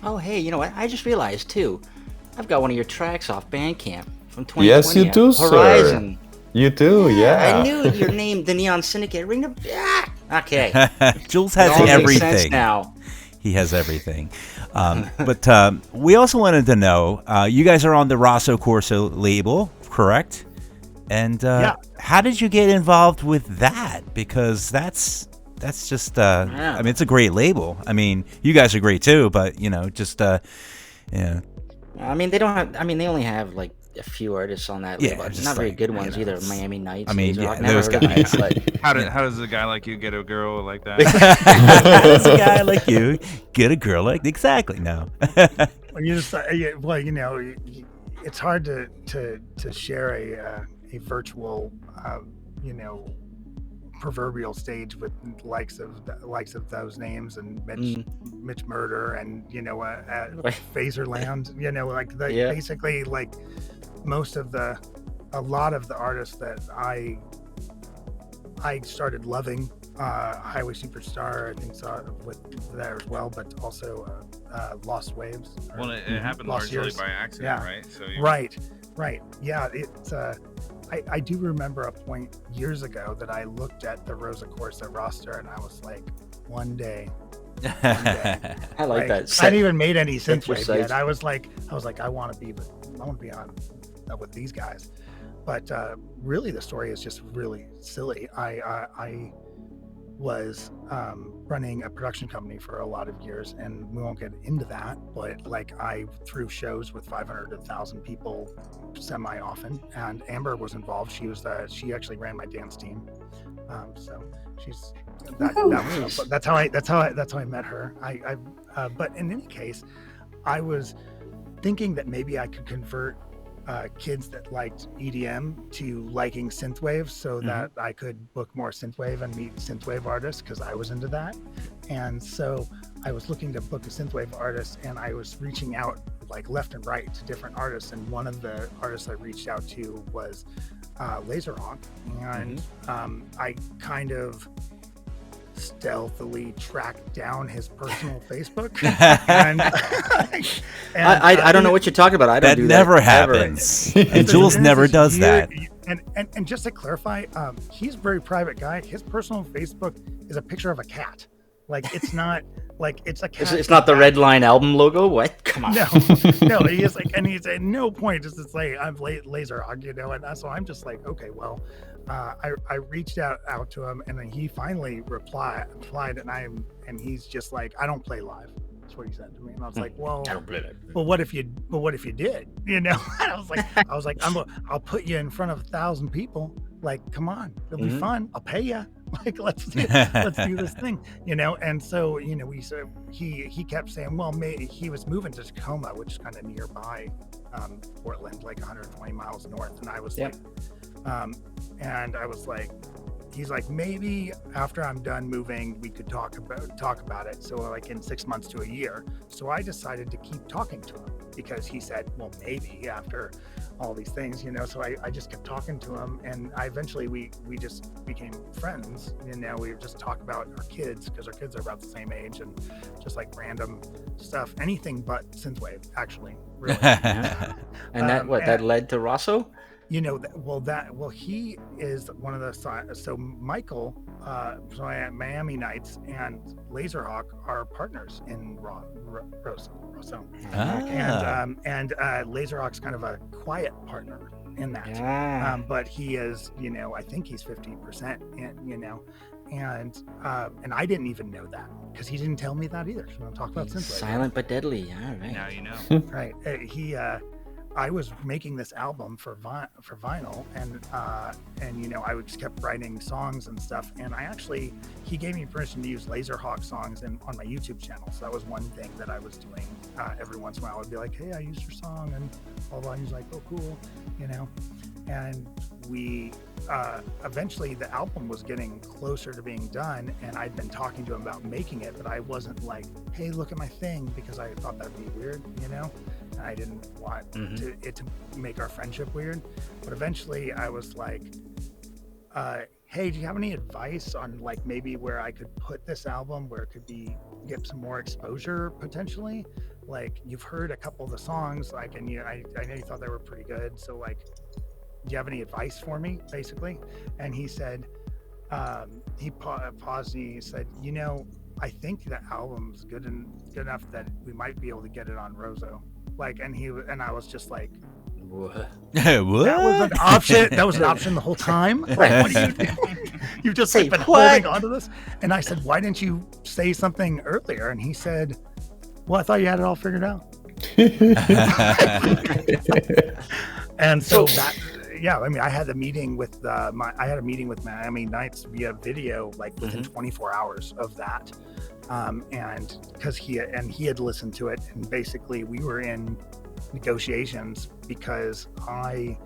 Oh, hey, you know what? I just realized too. I've got one of your tracks off Bandcamp from 2020. Yes, you do, Horizon. sir. You do, yeah. I knew your name, the Neon Syndicate. Ring the. Yeah. Okay. Jules has It all makes everything. sense now. He has everything. But we also wanted to know, you guys are on the Rosso Corsa label, correct? And how did you get involved with that? Because that's just, I mean, it's a great label. I mean, you guys are great too, but, just, yeah. I mean, they only have like a few artists on that label. just Not very like, good ones either. Miami Nights. I mean, Laser yeah, Hawk, never those heard of them, guys. but- how does a guy like you get a girl like that? How does a guy like you get a girl like exactly no? Well, it's hard to share a virtual, proverbial stage with likes of those names and Mitch Murder and Phaserland. Basically like a lot of the artists that I started loving. Highway Superstar, I think, saw it with there as well, but also Lost Waves. Well, it happened Lost largely Years. by accident, Yeah. right? So Right. Yeah, it's. I do remember a point years ago that I looked at the Rosso Corsa roster and I was like, one day. I like that. I hadn't even made any synthwave precise. yet. I was like, I want to be on with these guys. But really, the story is just really silly. I was running a production company for a lot of years, and we won't get into that, but like I threw shows with 500 to 1,000 people semi often, and Amber was involved. She actually ran my dance team, so she's that's how I met her. But in any case, I was thinking that maybe I could convert kids that liked EDM to liking synthwave, so that I could book more synthwave and meet synthwave artists, because I was into that. And so I was looking to book a synthwave artist, and I was reaching out like left and right to different artists. And one of the artists I reached out to was Laserhawk, and I kind of stealthily tracked down his personal Facebook. and I don't know what you're talking about. I don't that do never that happens. ever. And Jules never does that. And just to clarify, he's a very private guy. His personal Facebook is a picture of a cat. Like, it's not like it's a cat. It's not the Red Line album logo. What? Come on. No. He's like, and he's at no point just to say I'm Laserhawk, and so I'm just like, okay, well, I reached out to him, and then he finally replied, and he's just like, I don't play live. That's what he said to me, and I was like, well, I don't play that. But what if you did? And I was like, I'll put you in front of 1,000 people. Like, come on, it'll be fun. I'll pay you. Like, let's do this thing, And so, he kept saying, well, he was moving to Tacoma, which is kind of nearby Portland, like 120 miles north, and I was like, and I was like, he's like, maybe after I'm done moving, we could talk about it. So like in 6 months to a year. So I decided to keep talking to him, because he said, well, maybe after all these things, so I just kept talking to him, and eventually we just became friends. And now we just talk about our kids, because our kids are about the same age, and just like random stuff, anything but synthwave, actually, really. And that led to Rosso? He is one of the, so Michael, Miami Nights and Laserhawk are partners in Rosso. And Laserhawk's kind of a quiet partner in that. But he is, I think he's 50% and I didn't even know that, because he didn't tell me that either. So I'm talking about synthwave. Silent but deadly. All right. Now you know. Right. I was making this album for vinyl, and you know, I just kept writing songs and stuff. And he gave me permission to use Laserhawk songs on my YouTube channel. So that was one thing that I was doing every once in a while. I would be like, hey, I used your song, and blah blah. And he's like, oh, cool, you know. And we eventually the album was getting closer to being done, and I'd been talking to him about making it, but I wasn't like, hey, look at my thing, because I thought that'd be weird, you know. I didn't want it to make our friendship weird. But eventually I was like, hey, do you have any advice on like maybe where I could put this album where it could get some more exposure potentially? Like, you've heard a couple of the songs, like, and I know you thought they were pretty good, so like, do you have any advice for me, basically? And he said, he paused and he said, you know, I think the album's good enough that we might be able to get it on Rosso. Like, and I was just like, what? What? That was an option. That was an option the whole time. Like, what are you doing? You've just like, been holding on to this. And I said, why didn't you say something earlier? And he said, well, I thought you had it all figured out. And so that, yeah, I mean, I had a meeting with Miami Nights via video, like within 24 hours of that. And because he had listened to it, and basically we were in negotiations because I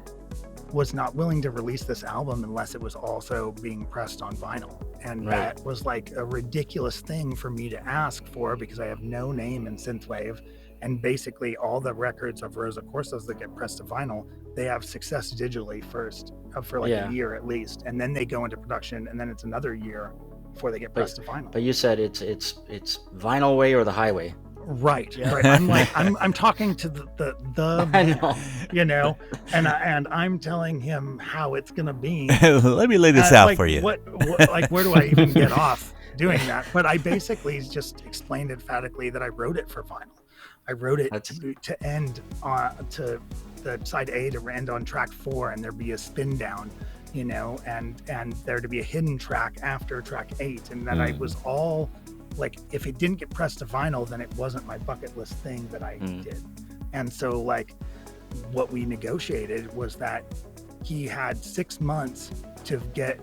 was not willing to release this album unless it was also being pressed on vinyl. And that was like a ridiculous thing for me to ask for, because I have no name in synthwave. And basically all the records of Rosso Corsas that get pressed to vinyl, they have success digitally first for like a year at least. And then they go into production, and then it's another year before they get pressed to vinyl. But you said it's vinyl way or the highway. Right. I'm like, I'm talking to the I know. you know, and I'm telling him how it's gonna be. Let me lay this out like, for you. What like, where do I even get off doing that? But I basically just explained emphatically that I wrote it for vinyl. I wrote it to end to the side A to end on track 4, and there'd be a spin down, you know, and there to be a hidden track after track 8, and that I was all like, if it didn't get pressed to vinyl, then it wasn't my bucket list thing that I did. And so like, what we negotiated was that he had 6 months to get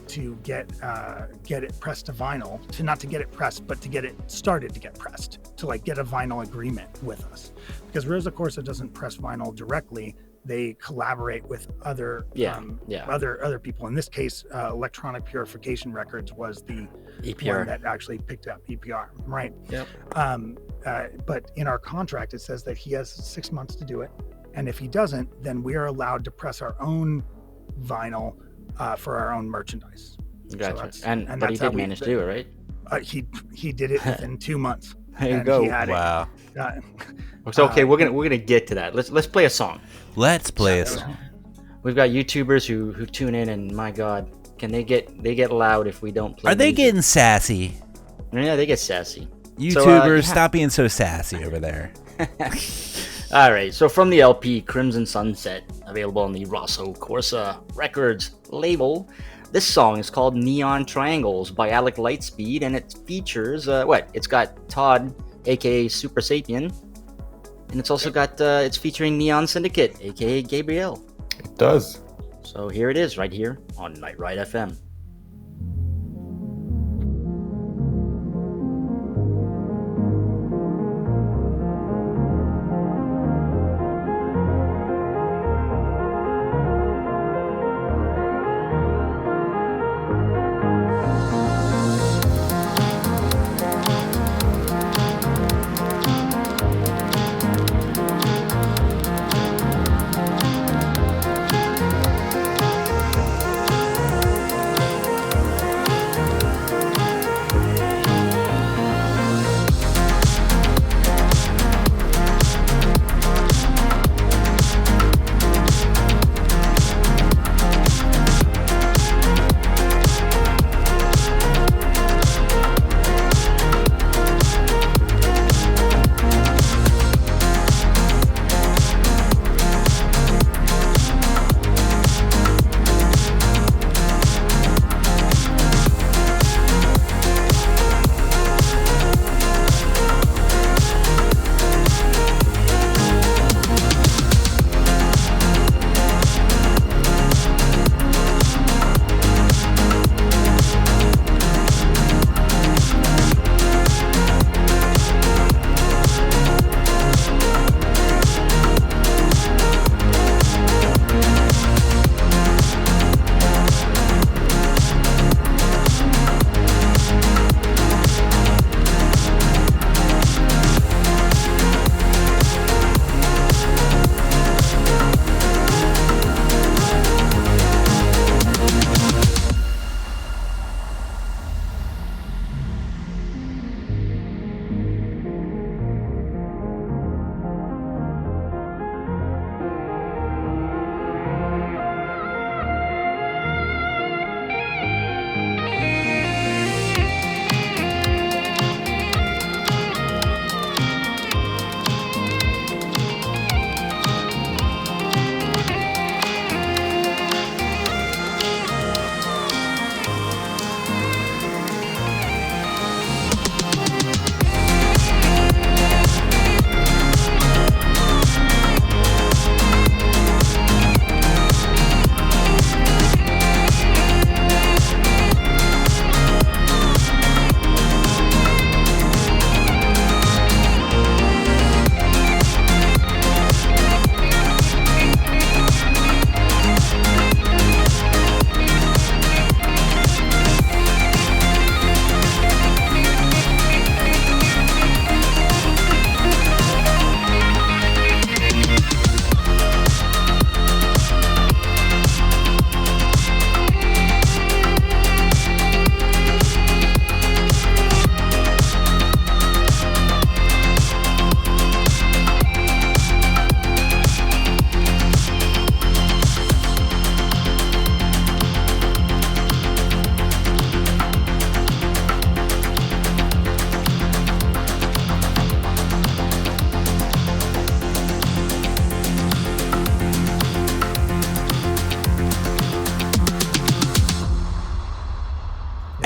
it pressed to vinyl, to not to get it pressed, but to get it started to get pressed, to like get a vinyl agreement with us, because Rosso Corsa doesn't press vinyl directly. They collaborate with other other people. In this case, Electronic Purification Records was the EPR one that actually picked up EPR, right? Yep. But in our contract, it says that he has 6 months to do it, and if he doesn't, then we are allowed to press our own vinyl for our own merchandise. Gotcha. So but he did manage to do it, right? He did it within 2 months. There you go. Wow. So okay, we're gonna get to that. Let's play a song. Let's play a song. We've got YouTubers who tune in, and my God, they get loud if we don't play. Are they music. getting sassy? Yeah, they get sassy. YouTubers, stop being so sassy over there. All right, so from the LP Crimson Sunset, available on the Rosso Corsa Records label, this song is called Neon Triangles by Alec Lightspeed, and it features it's got Todd, aka Super Sapien, and it's also got it's featuring Neon Syndicate, aka Gabriel. It does. So here it is, right here on Night Ride FM.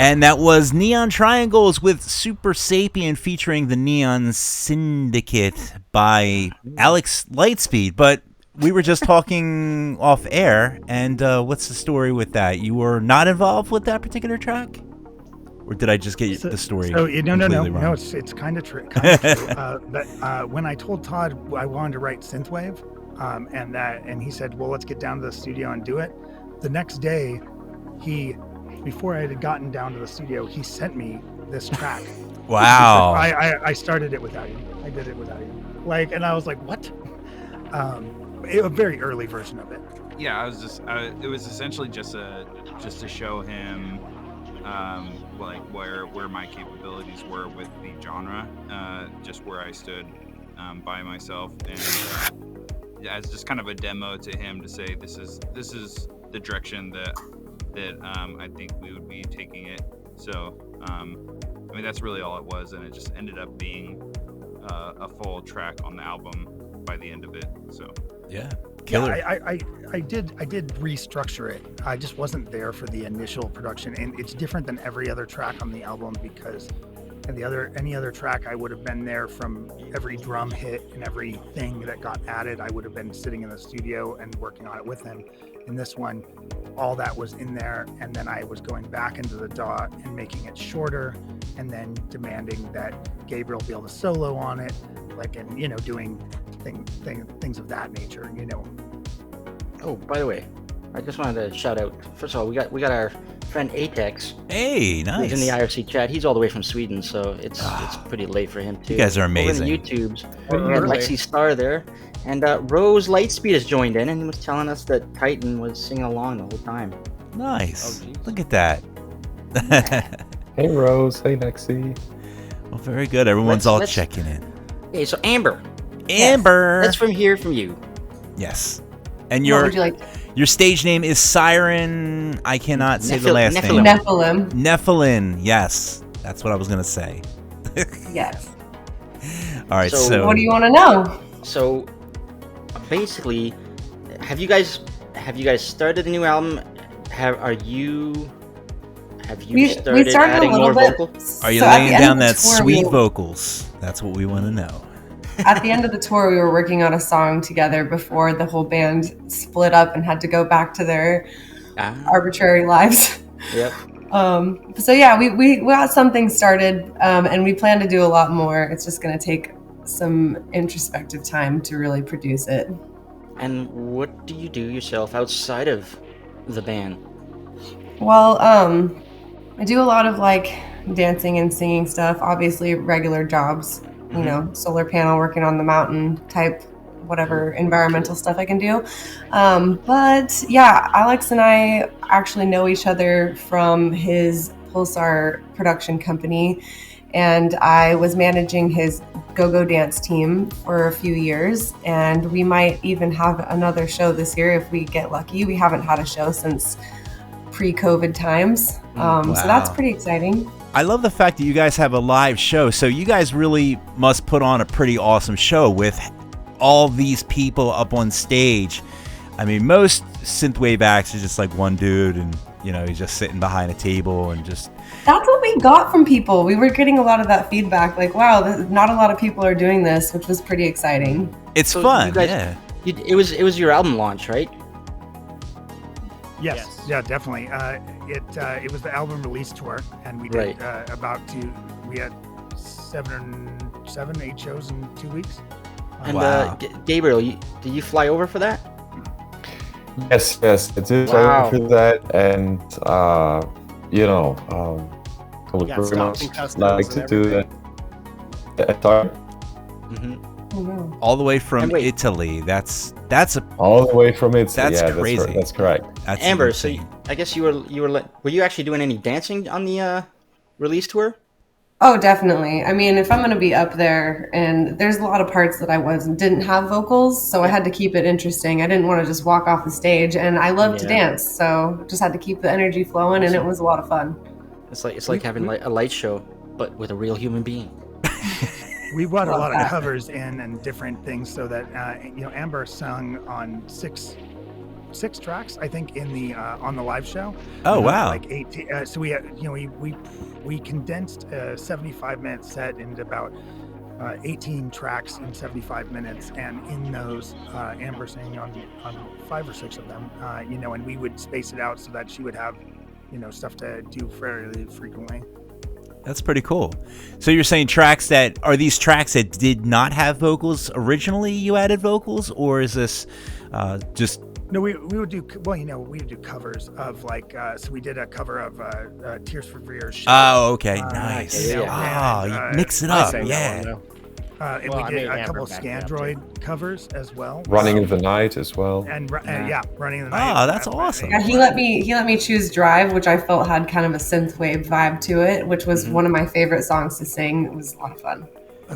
And that was Neon Triangles with Super Sapien featuring the Neon Syndicate by Alex Lightspeed. But we were just talking off air, and what's the story with that? You were not involved with that particular track? Or did I just get the story completely wrong? No, it's kind of true. But when I told Todd I wanted to write synthwave, and he said, well, let's get down to the studio and do it. The next day, before I had gotten down to the studio, he sent me this track. Wow. I started it without you. I did it without you. And I was like, what? A very early version of it. Yeah, it was essentially just to show him where my capabilities were with the genre, just where I stood by myself, and as just kind of a demo to him to say this is the direction that I think we would be taking it. So I mean, that's really all it was, and it just ended up being a full track on the album by the end of it. So yeah, killer. Yeah, I did restructure it. I just wasn't there for the initial production, and it's different than every other track on the album because any other track I would have been there from every drum hit and everything that got added. I would have been sitting in the studio and working on it with him. In this one, all that was in there, and then I was going back into the DAW and making it shorter, and then demanding that Gabriel be able to solo on it, and doing things of that nature. Oh, by the way, I just wanted to shout out. First of all, we got our friend Atex. Hey, nice. He's in the IRC chat. He's all the way from Sweden, so it's pretty late for him too. You guys are amazing. Over in the YouTubes, we had Lexi Star there, and Rose Lightspeed has joined in and was telling us that Titan was singing along the whole time. Nice. Look at that. Hey Rose. Hey Lexi. Well, very good. Everyone's all checking in. Hey, so Amber. Amber. Let's hear from you. Yes. And your stage name is Siren. I cannot say the last name. Nephilim. Yes, that's what I was gonna say. Yes. All right. So what do you want to know? So, basically, have you guys started the new album? Have you started adding more vocals? Are you laying down that sweet vocals? That's what we want to know. At the end of the tour, we were working on a song together before the whole band split up and had to go back to their arbitrary lives. Yep. So yeah, we got something started, and we plan to do a lot more. It's just going to take some introspective time to really produce it. And what do you do yourself outside of the band? Well, I do a lot of dancing and singing stuff, obviously regular jobs. Solar panel, working on the mountain type, whatever environmental stuff I can do. But yeah, Alex and I actually know each other from his Pulsar production company, and I was managing his go-go dance team for a few years, and we might even have another show this year if we get lucky. We haven't had a show since pre-COVID times, so that's pretty exciting. I love the fact that you guys have a live show. So you guys really must put on a pretty awesome show with all these people up on stage. I mean, most synthwave acts is just one dude and, he's just sitting behind a table and just... That's what we got from people. We were getting a lot of that feedback. Wow, not a lot of people are doing this, which was pretty exciting. It's fun, yeah. It was your album launch, right? Yes. Yeah, definitely. It was the album release tour, and we did we had 8 shows in 2 weeks. And Gabriel, did you fly over for that? Yes, I did fly over for that, and I would very much like to do that. All the way from Italy. That's all the way from Italy. That's crazy. That's correct. That's Amber, insane. so I guess were you actually doing any dancing on the release tour? Oh, definitely. I mean, if I'm going to be up there, and there's a lot of parts that I didn't have vocals, so I had to keep it interesting. I didn't want to just walk off the stage, and I love to dance, so just had to keep the energy flowing, and it was a lot of fun. It's like having a light show, but with a real human being. We brought a lot of covers in and different things so that Amber sung on 6 6 tracks, I think, in the on the live show. Oh wow! Like 18. So we had, we condensed a 75-minute set into about 18 tracks in 75 minutes, and in those, Amber sang on 5 or 6 of them. And we would space it out so that she would have, stuff to do fairly frequently. That's pretty cool. So you're saying are these tracks that did not have vocals originally? You added vocals, or is this just? No, we would do we would do covers of so we did a cover of Tears for Fears. Show. Oh, okay, nice. You mix it up, yeah. And we did a couple of Scandroid covers as well. Running in the Night as well. And Running in the Night. Oh, that's awesome. Yeah, he let me choose Drive, which I felt had kind of a synthwave vibe to it, which was one of my favorite songs to sing. It was a lot of fun.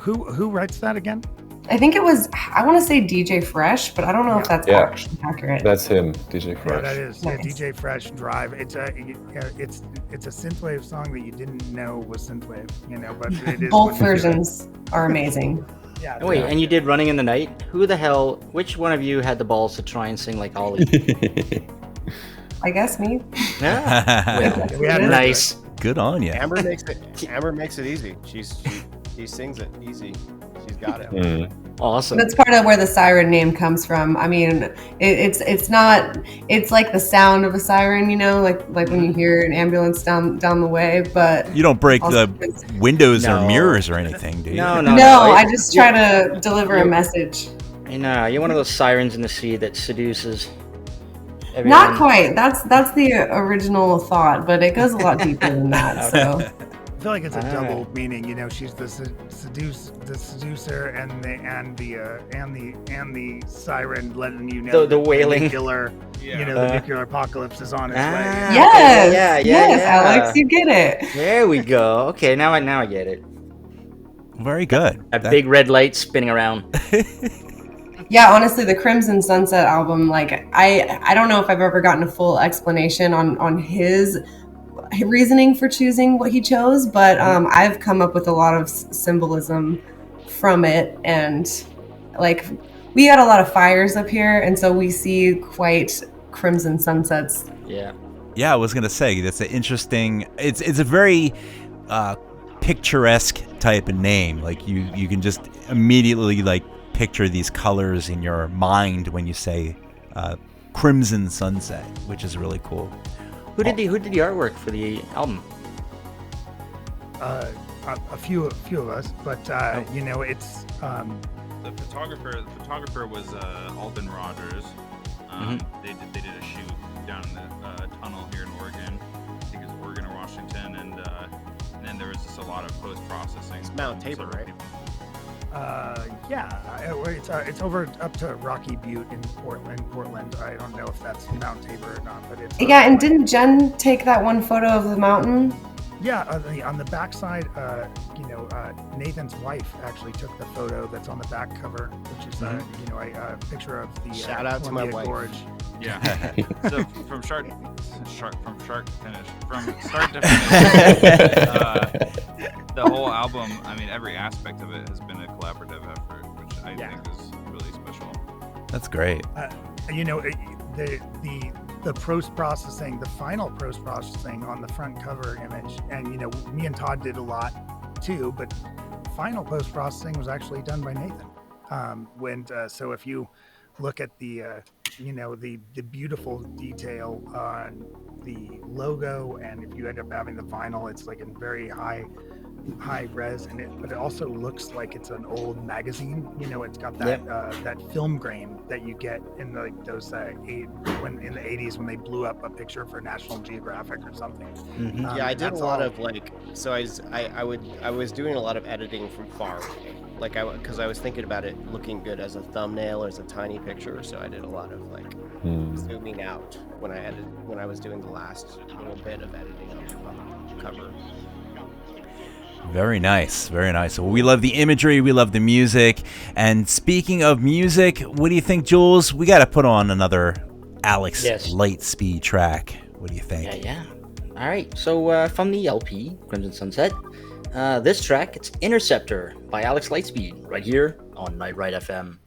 Who writes that again? I think it was, I want to say DJ Fresh, but I don't know if that's actually accurate. That's him, DJ Fresh. Yeah, that is nice. DJ Fresh, Drive. It's a synthwave song that you didn't know was synthwave, but it is. Both versions are amazing. Yeah. Wait, and you did Running in the Night? Which one of you had the balls to try and sing like Ollie? I guess me. Yeah. We had Nice. Good on you. Amber makes it easy. She sings it easy. She's got it. Awesome. That's part of where the siren name comes from. I mean, it's like the sound of a siren, like when you hear an ambulance down the way, but you don't break the windows or mirrors or anything, do you? No. I just try to deliver a message. I know, you're one of those sirens in the sea that seduces everyone. Not quite. That's the original thought, but it goes a lot deeper than that. So I feel like it's a double meaning. She's the seducer and the siren letting you know the wailing. The nuclear apocalypse is on its way. Yes, Alex, you get it. There we go. Okay, now I get it. Very good. A big red light spinning around. Yeah, honestly, the Crimson Sunset album, I don't know if I've ever gotten a full explanation on his reasoning for choosing what he chose, but I've come up with a lot of symbolism from it, and we got a lot of fires up here, and so we see quite crimson sunsets. Yeah, I was gonna say that's an interesting. It's a very picturesque type of name. Like you can just immediately picture these colors in your mind when you say Crimson Sunset, which is really cool. Who did the artwork for the album? A few of us, but it's the photographer was Alden Rogers. They did a shoot down in the tunnel here in Oregon. I think it was Oregon or Washington, and then there was just a lot of post processing. It's Mount Tabor, right? It's over up to Rocky Butte in Portland. I don't know if that's Mount Tabor or not, but it's and didn't Jen take that one photo of the mountain? Yeah, on the back side, Nathan's wife actually took the photo that's on the back cover, which is a picture of the shout out to my wife. Gorge. Yeah. So from start to finish, the whole album. I mean, every aspect of it has been a collaborative effort, which I think is really special. That's great. The post-processing, the final post-processing on the front cover image, and me and Todd did a lot too, but final post-processing was actually done by Nathan. So if you look at the beautiful detail on the logo, and if you end up having the vinyl, it's like in very high res, but it also looks like it's an old magazine. It's got that that film grain that you get in those when in the 80s when they blew up a picture for National Geographic or something. I did a lot of so I was doing a lot of editing from far away, because I was thinking about it looking good as a thumbnail or as a tiny picture, so I did a lot of zooming out when I was doing the last little bit of editing on the cover. Very nice, very nice. Well, we love the imagery, we love the music. And speaking of music, what do you think, Jules? We got to put on another Alex Lightspeed track. What do you think? Yeah. All right. So from the LP, Crimson Sunset, this track, it's Interceptor by Alex Lightspeed, right here on Night Ride FM.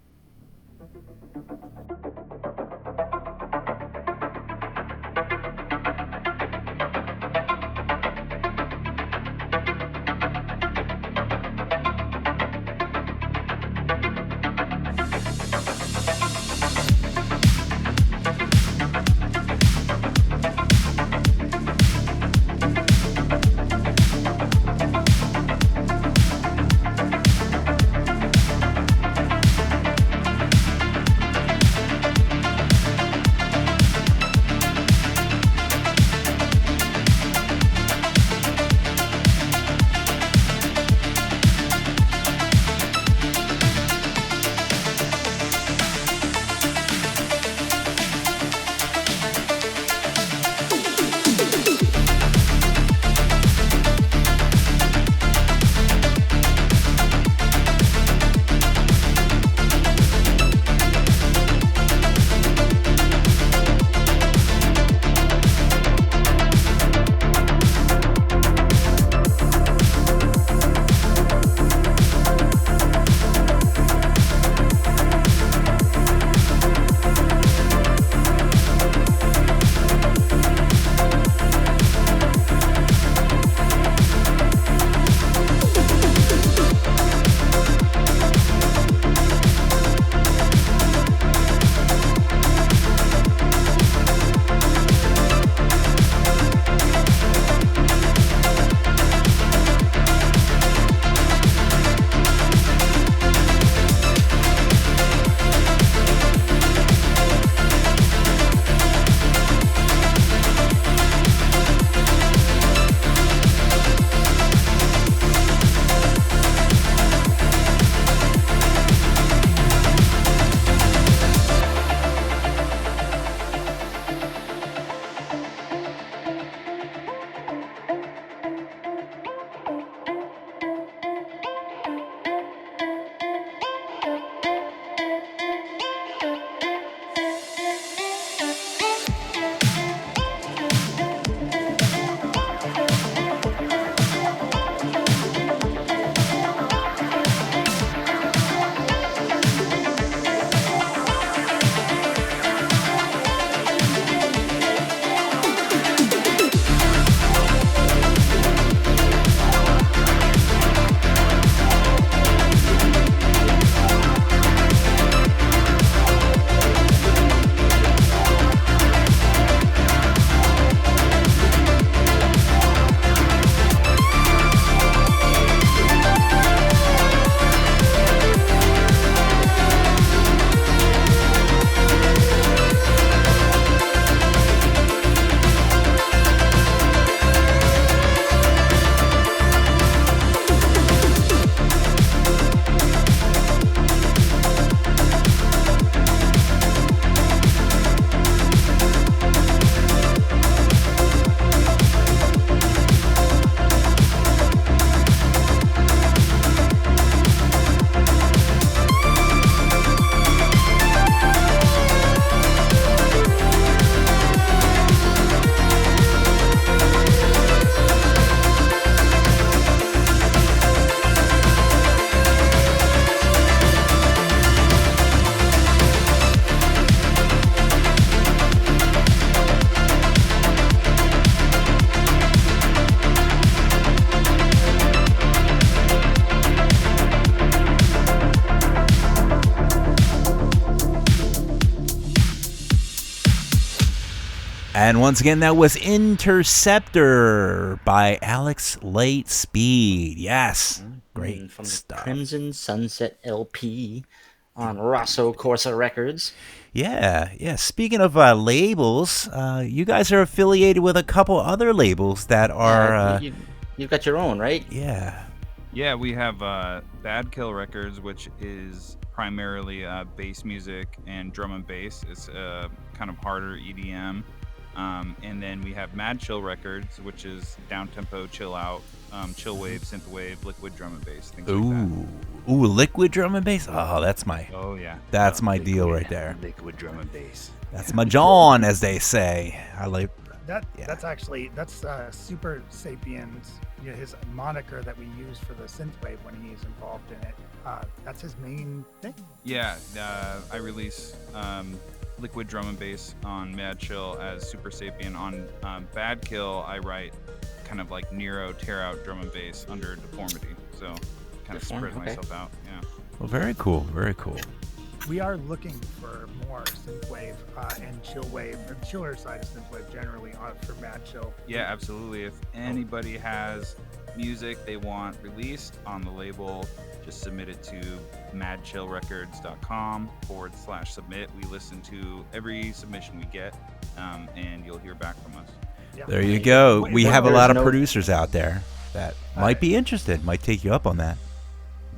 And once again, that was Interceptor by Alex Lightspeed. Yes, great from stuff. The Crimson Sunset LP on Rosso Corsa Records. Yeah. Speaking of labels, you guys are affiliated with a couple other labels that are. You've got your own, right? Yeah. Yeah, we have Bad Kill Records, which is primarily bass music and drum and bass. It's kind of harder EDM. And then we have Mad Chill Records, which is down-tempo, chill out, chill wave, synth wave, liquid drum and bass, things like that. Ooh, liquid drum and bass. Oh, that's my. Oh yeah. That's my deal right there. Liquid drum and bass. That's my John, as they say. I like that. Yeah. That's Super Sapiens. His moniker that we use for the synthwave when he's involved in it. That's his main thing. Yeah, I release liquid drum and bass on Mad Chill as Super Sapien. On Bad Kill, I write kind of like Nero tear out drum and bass under Deformity. So kind of spread myself out. Yeah. Well, very cool. Very cool. We are looking for more synthwave and chillwave, or chiller side of synthwave generally for Mad Chill. Yeah, absolutely. If anybody has music they want released on the label, just submit it to madchillrecords.com/submit. We listen to every submission we get, and you'll hear back from us. Yeah. There you go. We have a lot of producers out there that might be interested, might take you up on that.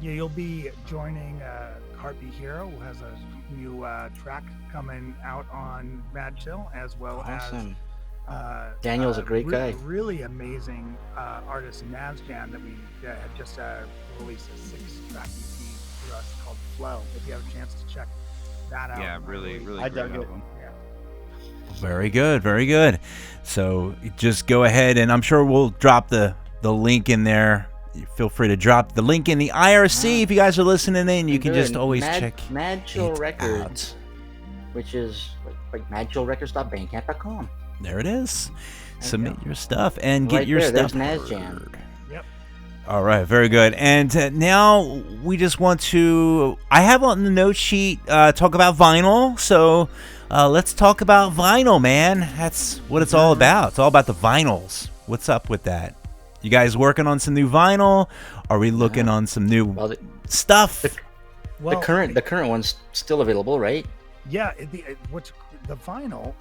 Yeah, you'll be joining Heartbeat Hero, who has a new track coming out on Mad Chill, as well as Daniel's a great guy. Really amazing artist Nazjan that we had just released a 6-track EP for us called Flow. If you have a chance to check that out. Yeah, really I dug it. Yeah. Very good, very good. So just go ahead, and I'm sure we'll drop the link in there. Feel free to drop the link in the IRC if you guys are listening in. You can just always check Mad Chill Records, which is like madchillrecords.bandcamp.com. There it is. Submit your stuff and get your stuff. There's Nazjan. Yep. All right, very good. And now we just want to. I have on the note sheet talk about vinyl. So let's talk about vinyl, man. That's what it's all about. It's all about the vinyls. What's up with that? You guys working on some new vinyl? Are we looking on some new stuff? The current one's still available, right? Yeah, the vinyl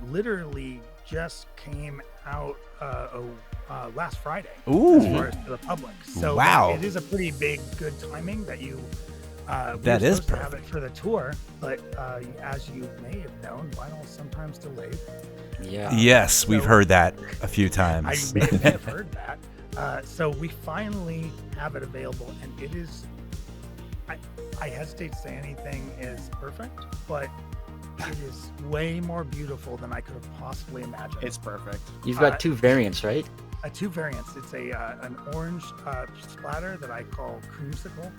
literally just came out last Friday. Ooh. As far as to the public. So wow. It is a pretty big good timing that you that is perfect. To have it for the tour, but as you may have known, vinyl is sometimes delayed. Yeah. Yes, we've heard that a few times. I may have heard that. So we finally have it available, and it is. I hesitate to say anything is perfect, but it is way more beautiful than I could have possibly imagined. It's perfect. You've got 2 variants, right? 2 variants. It's an orange splatter that I call creamsicle,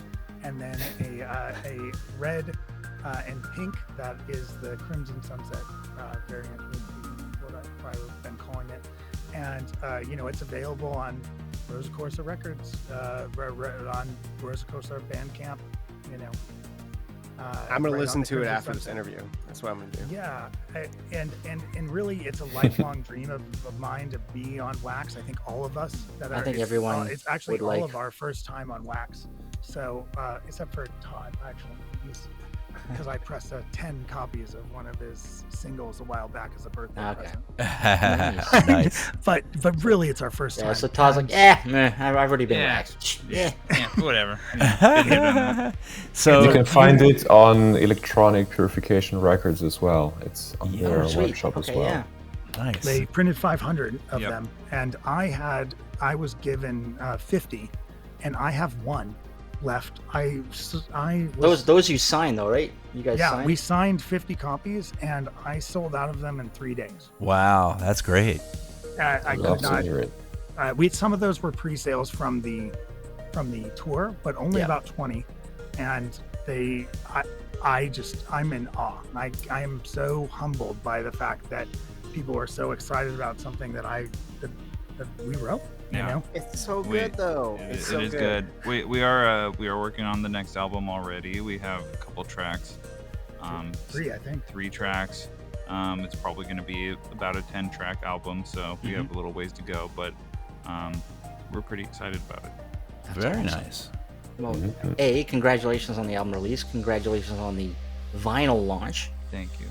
and then a red and pink that is the Crimson Sunset variant. I've been calling it, and it's available on Rosso Corsa Records, on Rosso Corsa Bandcamp. I'm gonna listen to it after this interview. That's what I'm gonna do. Yeah, and really, it's a lifelong dream of mine to be on Wax. I think all of us that I think everyone. It's actually all of our first time on Wax. So except for Todd, actually, because I pressed 10 copies of one of his singles a while back as a birthday present. Nice. But really, it's our first time. So Todd's like, I've already been waxed. Yeah, whatever. So you can find it on Electronic Purification Records as well. It's on their webshop as well. Yeah. Nice. They printed 500 of them, and I was given 50, and I have 1 left. Those you signed though, right? You guys signed? We signed 50 copies, and I sold out of them in 3 days. Wow, that's great. I love to hear it. Some of those were pre-sales from the tour, but only about 20, and I'm in awe. I am so humbled by the fact that people are so excited about something that we wrote. Yeah. It's so good though. It is good. We are working on the next album already. We have a couple tracks. 3, I think. 3 tracks. It's probably going to be about a 10-track album, so we have a little ways to go, but we're pretty excited about it. Very nice. Well, congratulations on the album release. Congratulations on the vinyl launch. Thank you.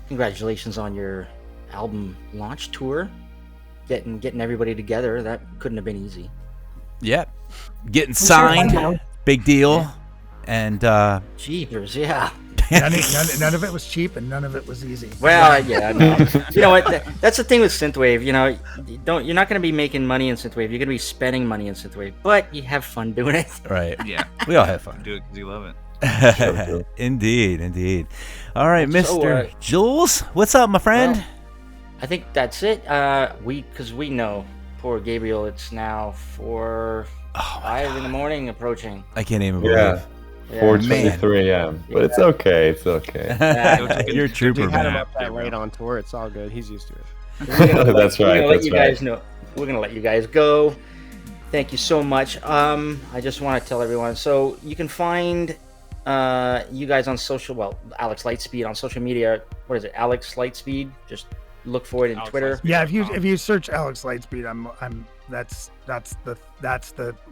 Congratulations on your album launch tour. Getting everybody together, that couldn't have been easy. Yep. Getting signed, big deal. And Jeepers, yeah. none of it was cheap and none of it was easy. Well, yeah, no. You know what? That's the thing with synthwave. You know, you're not going to be making money in synthwave. You're going to be spending money in synthwave, but you have fun doing it. Right. Yeah. We all have fun. Do it because you love it. Indeed. All right, So, Mr. Jules, what's up, my friend? Well, I think that's it. Because we know, poor Gabriel, it's now 5 in the morning approaching. I can't even believe it. 4:23 a.m. But it's okay. It's okay. You're a trooper, We had him man. up that late on tour. It's all good. He's used to it. That's right. We're gonna let That's you right. guys know. We're gonna let you guys go. Thank you so much. I just want to tell everyone. So you can find you guys on social. Well, Alex Lightspeed on social media. What is it? Alex Lightspeed. Just look for it in Alex Twitter. Lightspeed. Yeah, if you search Alex Lightspeed, I'm that's the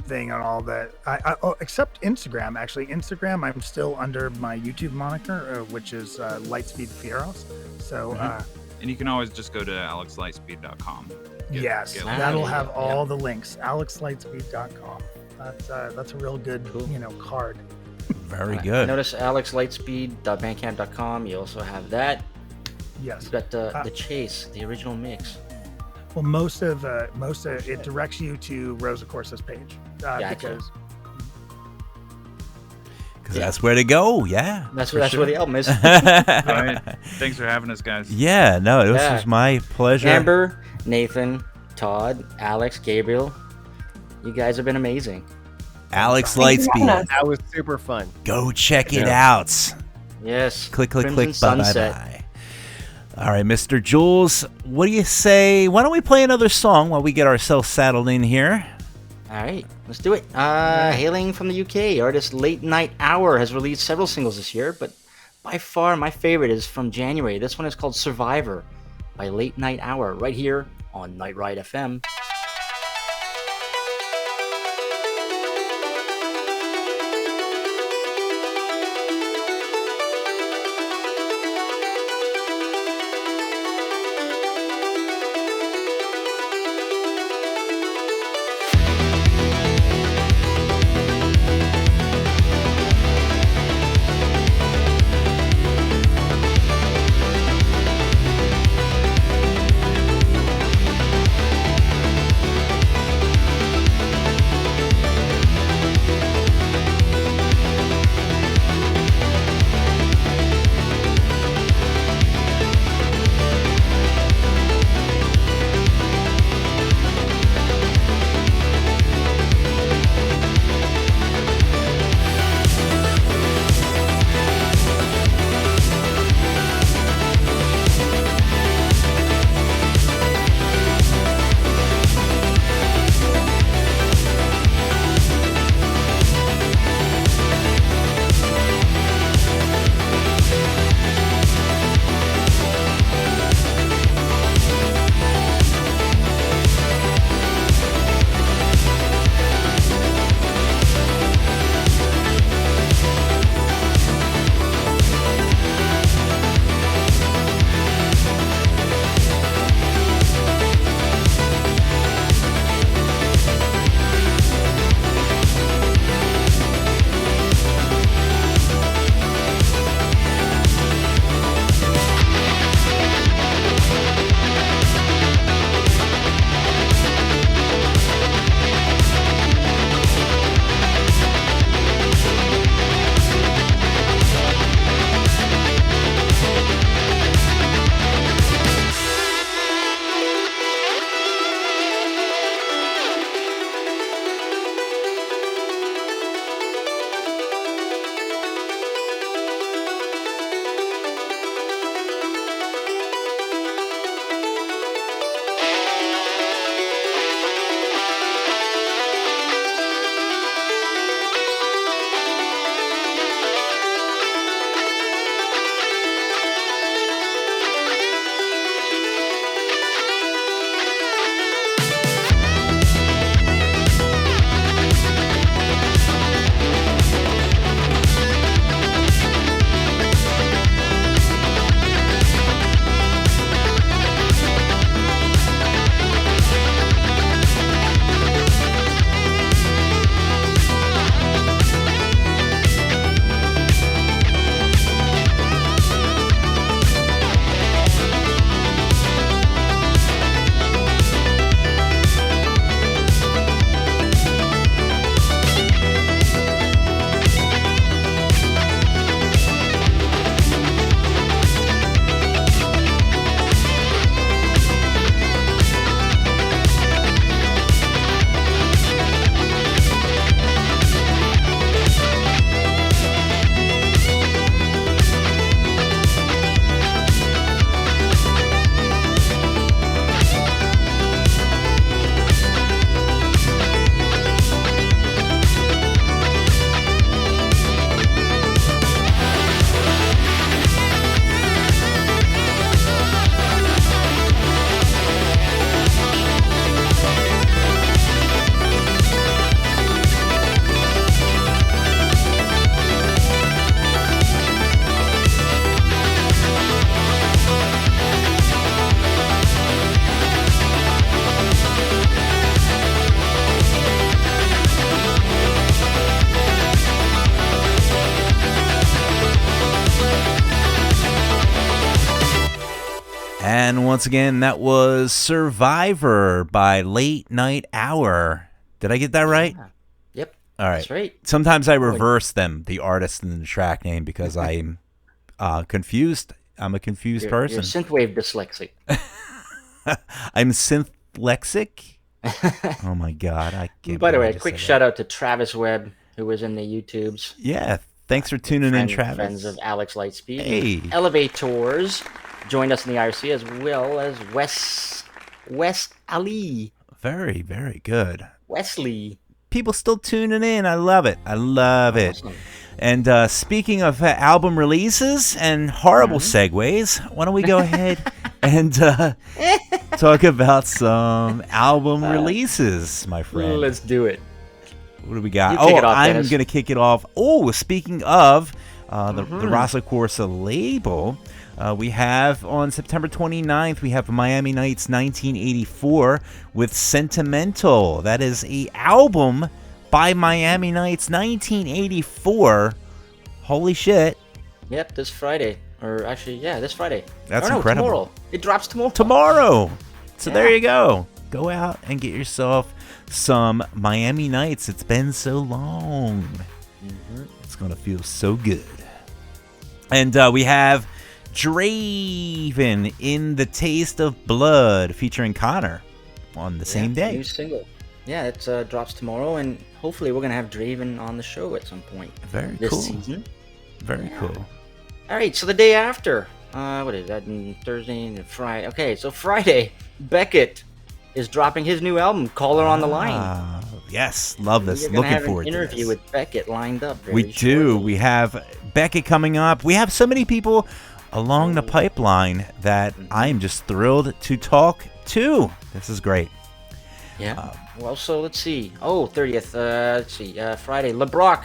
thing on all that. Except Instagram. Actually, Instagram, I'm still under my YouTube moniker, which is Lightspeed Fieros. So And you can always just go to alexlightspeed.com. yes, get that'll it. have all the links. AlexLightspeed.com. That's a real good card. Very I good. notice alexlightspeed.bandcamp.com. You also have that. Yes. You've got the Chase, the original mix. Well, most of it directs you to Rosso Corsa's page Gotcha. because That's where to go. Yeah. That's for where sure. the album is. All right. Thanks for having us, guys. Yeah. No, this Yeah. was my pleasure. Amber, Nathan, Todd, Alex, Gabriel. You guys have been amazing. Alex Thanks for having Lightspeed. us. That was super fun. Go check it out. Yes. Click, Crimson bye, Sunset. bye. All right, Mr. Jules, what do you say? Why don't we play another song while we get ourselves saddled in here? All right, let's do it. Hailing from the UK, artist Late Night Hour has released several singles this year, but by far my favorite is from January. This one is called Survivor by Late Night Hour, right here on Night Ride FM. And once again, that was Survivor by Late Night Hour. Did I get that right? Yeah. Yep. All right. That's right. Sometimes I reverse them, the artist and the track name, because I'm confused. I'm a confused person. You're synthwave dyslexic. I'm synthlexic? Oh, my God. I can't. By the way, a quick shout out to Travis Webb, who was in the YouTubes. Yeah. Thanks for tuning in, Travis. Friends of Alex Lightspeed. Hey. Elevators joined us in the IRC, as well as Wes Ali. Very, very good. Wesley. People still tuning in. I love it. I love it. And speaking of album releases and horrible segues, why don't we go ahead and talk about some album releases, my friend? Let's do it. What do we got? You kick it off, I'm Dennis. going to kick it off. Oh, speaking of the Rosso Corsa label, we have on September 29th, we have Miami Nights 1984 with Sentimental. That is an album by Miami Nights 1984. Holy shit. Yep, this Friday. Or actually, yeah, this Friday. That's incredible. Tomorrow. It drops tomorrow. Tomorrow. So there you go. Go out and get yourself some Miami Nights. It's been so long. It's going to feel so good. And we have Draven in the Taste of Blood featuring Connor on the same day. New single. Yeah, it drops tomorrow, and hopefully we're going to have Draven on the show at some point. Very this cool. season. Very cool. All right, so the day after, what is that? Thursday and Friday. Okay, so Friday, Beckett is dropping his new album, Caller on the Line. Yes, love this. We're Looking have forward an to interview this. with Beckett lined up. We do. shortly. We have Beckett coming up. We have so many people along the pipeline that I am just thrilled to talk to. This is great. Yeah. Well, so let's see. Oh, 30th. Let's see. Friday. LeBrock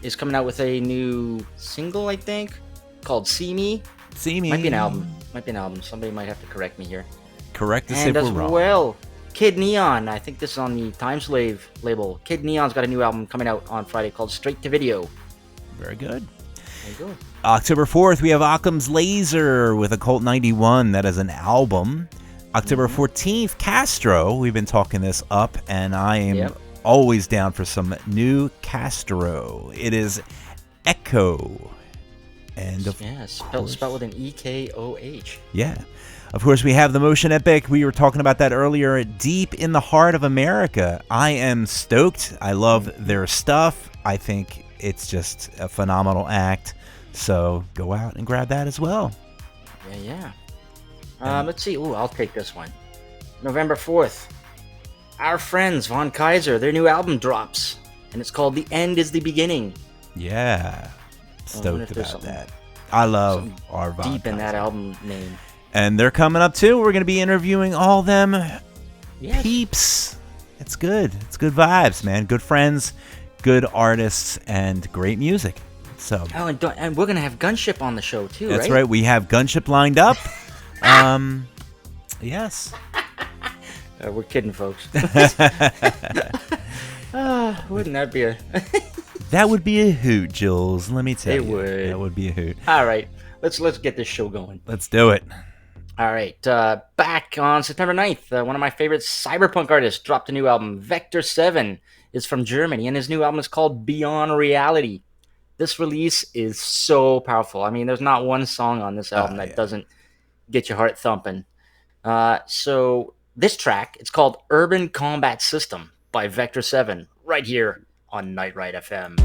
is coming out with a new single, I think, called See Me. See Me. Might be an album. Somebody might have to correct me here. Correct us And if as we're wrong. well, Kid Neon. I think this is on the Time Slave label. Kid Neon's got a new album coming out on Friday called Straight to Video. Very good. There you go. October 4th, we have Occam's Laser with Occult 91. That is an album. October 14th, Castro. We've been talking this up, and I am always down for some new Castro. It is Echo. And spelled with an E-K-O-H. Yeah. Of course, we have the Motion Epic. We were talking about that earlier. Deep in the Heart of America. I am stoked. I love their stuff. I think it's just a phenomenal act. So go out and grab that as well. Yeah. Let's see. Ooh, I'll take this one. November 4th. Our friends, Von Kaiser, their new album drops. And it's called The End is the Beginning. Yeah. Stoked about that. I love our Von deep in Kaiser. that album name. And they're coming up too. We're going to be interviewing all them peeps. It's good. It's good vibes, man. Good friends, good artists, and great music. So. Oh, and we're going to have Gunship on the show too, That's right? right. We have Gunship lined up. Yes. We're kidding, folks. Wouldn't that be a... That would be a hoot, Jules. Let me tell you. It would. That would be a hoot. All right. Let's get this show going. Let's do it. All right. Back on September 9th, one of my favorite cyberpunk artists dropped a new album. Vector 7 is from Germany, and his new album is called Beyond Reality. This release is so powerful. I mean, there's not one song on this album that doesn't get your heart thumping. So this track, it's called Urban Combat System by Vector 7, right here on Night Ride FM.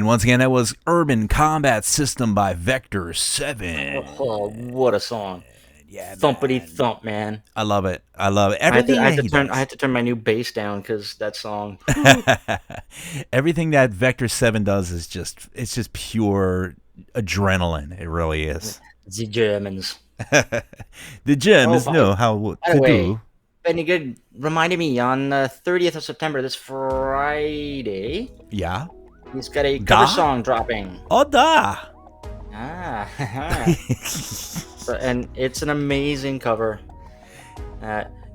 And once again, that was Urban Combat System by Vector 7. Oh, what a song. Yeah, Thumpity man. thump, man. I love it. I love it. Everything I that had to turn my new bass down because that song. everything that Vector 7 does is it's just pure adrenaline. It really is. The Germans. The Germans know how By to the way, do. Benny Good reminded me on the 30th of September, this Friday, Yeah. he's got a cover song dropping. Oh, da. So, and it's an amazing cover.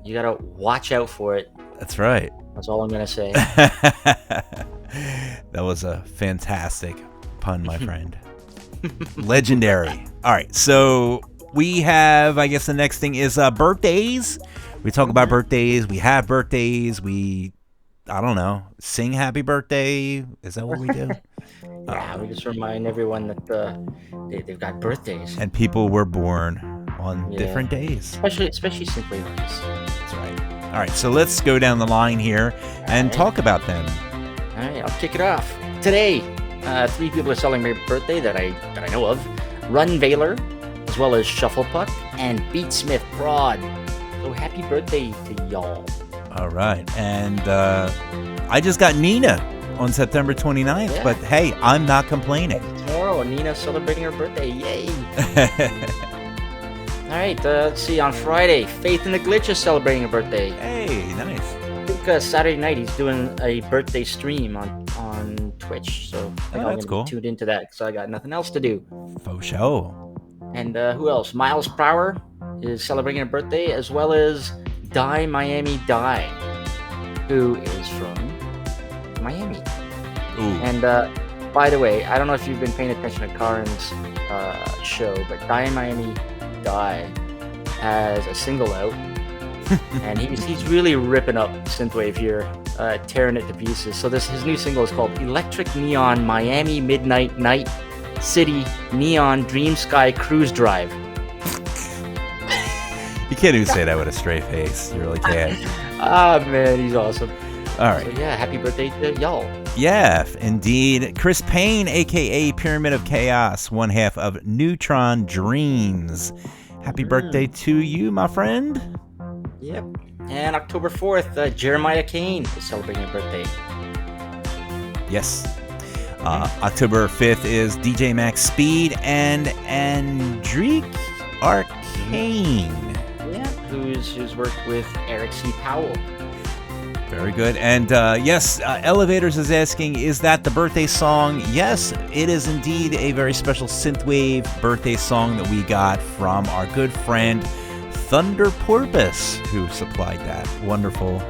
You gotta watch out for it. That's right. That's all I'm gonna say. That was a fantastic pun, my friend. Legendary. All right, so we have, I guess the next thing is birthdays. We talk about birthdays. We have birthdays. I don't know, sing happy birthday. Is that what we do? Yeah, we just remind everyone that they've got birthdays. And people were born on different days. Especially synthwave artists. That's right. All right, so let's go down the line here and talk about them. All right, I'll kick it off. Today, 3 people are celebrating birthday that I know of. Run Vaylor, as well as Shufflepuck, and Beatsmith Broad. So happy birthday to y'all. All right, and I just got Nina on September 29th, but hey, I'm not complaining. Tomorrow, Nina's celebrating her birthday. Yay! All right, let's see. On Friday, Faith in the Glitch is celebrating her birthday. Hey, nice. I think Saturday night he's doing a birthday stream on Twitch, so that's cool. Tuned into that because I got nothing else to do. Faux show. And who else? Miles Prower is celebrating her birthday, as well as Die Miami Die, who is from Miami. Ooh. And by the way, I don't know if you've been paying attention to Karin's show, but Die Miami Die has a single out, and he's really ripping up synthwave here, tearing it to pieces. So his new single is called Electric Neon Miami Midnight Night City Neon Dream Sky Cruise Drive. You can't even say that with a straight face. You really can't. Ah, man, he's awesome. All right. So yeah, happy birthday to y'all. Yeah, indeed. Chris Payne, a.k.a. Pyramid of Chaos, one half of Neutron Dreams. Happy birthday to you, my friend. Yep. And October 4th, Jeremiah Kane is celebrating a birthday. Yes. October 5th is DJ Max Speed and Andrique Arcane. Yeah, who's worked with Eric C. Powell. Very good. And yes, Elevators is asking, is that the birthday song? Yes, it is indeed a very special synthwave birthday song that we got from our good friend Thunder Porpoise, who supplied that wonderful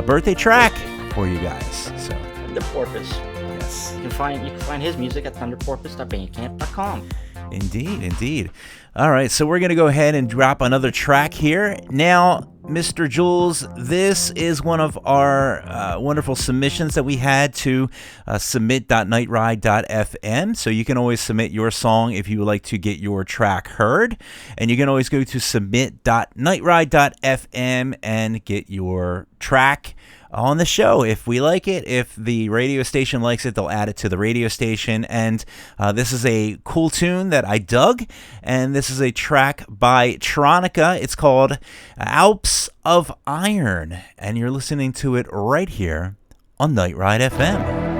birthday track for you guys. So Thunder Porpoise. Yes. You can find his music at thunderporpoise.bandcamp.com. Indeed. All right, so we're going to go ahead and drop another track here. Now, Mr. Jules, this is one of our wonderful submissions that we had to submit.nightride.fm. So you can always submit your song if you would like to get your track heard. And you can always go to submit.nightride.fm and get your track on the show. If we like it, if the radio station likes it, they'll add it to the radio station. And this is a cool tune that I dug, and this is a track by Tronica. It's called Alps of Iron, and you're listening to it right here on Night Ride FM.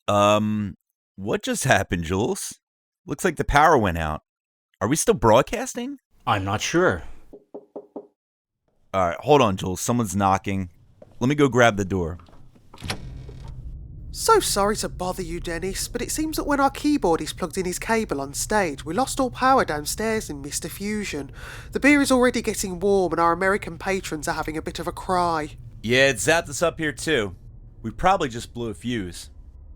What just happened, Jules? Looks like the power went out. Are we still broadcasting? I'm not sure. All right, hold on, Jules. Someone's knocking. Let me go grab the door. So sorry to bother you, Dennis, but it seems that when our keyboardist plugged in his cable on stage, we lost all power downstairs in Mr. Fusion. The beer is already getting warm and our American patrons are having a bit of a cry. Yeah, it zapped us up here too. We probably just blew a fuse.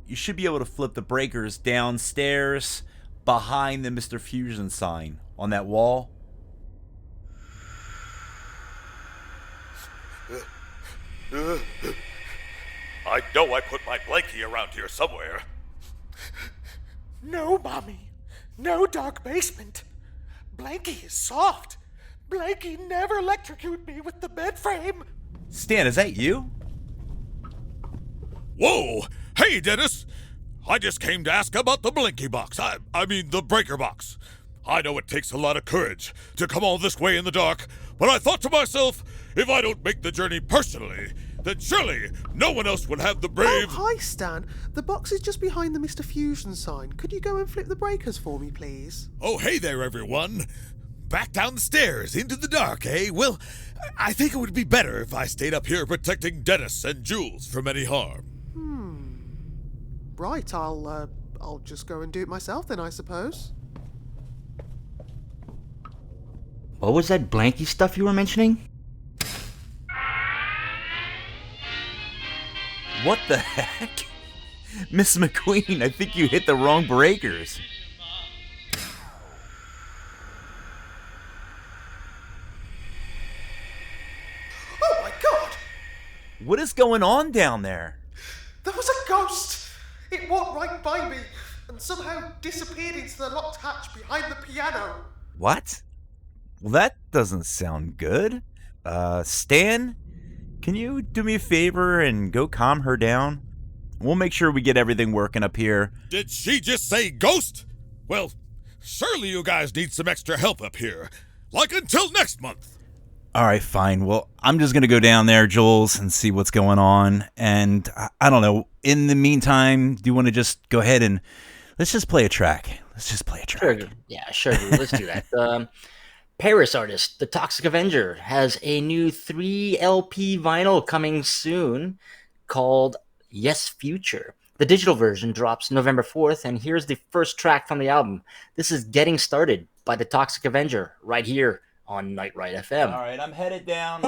You should be able to flip the breakers downstairs behind the Mr. Fusion sign on that wall. I know I put my blankie around here somewhere. No, Mommy. No dark basement. Blanky is soft. Blanky never electrocute me with the bed frame. Stan, is that you? Whoa! Hey, Dennis! I just came to ask about the blinky box. I mean, the breaker box. I know it takes a lot of courage to come all this way in the dark, but I thought to myself, if I don't make the journey personally, then surely no one else would have the brave... Oh, hi, Stan. The box is just behind the Mr. Fusion sign. Could you go and flip the breakers for me, please? Oh, hey there, everyone. Back down the stairs into the dark, eh? Well, I think it would be better if I stayed up here protecting Dennis and Jules from any harm. Right, I'll just go and do it myself then, I suppose. What was that blanky stuff you were mentioning? What the heck? Miss McQueen, I think you hit the wrong breakers. Oh my god! What is going on down there? There was a ghost! It walked right by me and somehow disappeared into the locked hatch behind the piano. What? Well, that doesn't sound good. Stan, can you do me a favor and go calm her down? We'll make sure we get everything working up here. Did she just say ghost? Well, surely you guys need some extra help up here. Like until next month. All right, fine. Well, I'm just going to go down there, Jules, and see what's going on. And I don't know. In the meantime, do you want to just go ahead and let's just play a track? Sure. Yeah, sure. Dude. Let's do that. Paris artist, the Toxic Avenger, has a new 3 LP vinyl coming soon called Yes Future. The digital version drops November 4th, and here's the first track from the album. This is Getting Started by the Toxic Avenger, right here on Night Ride FM. All right, I'm headed down.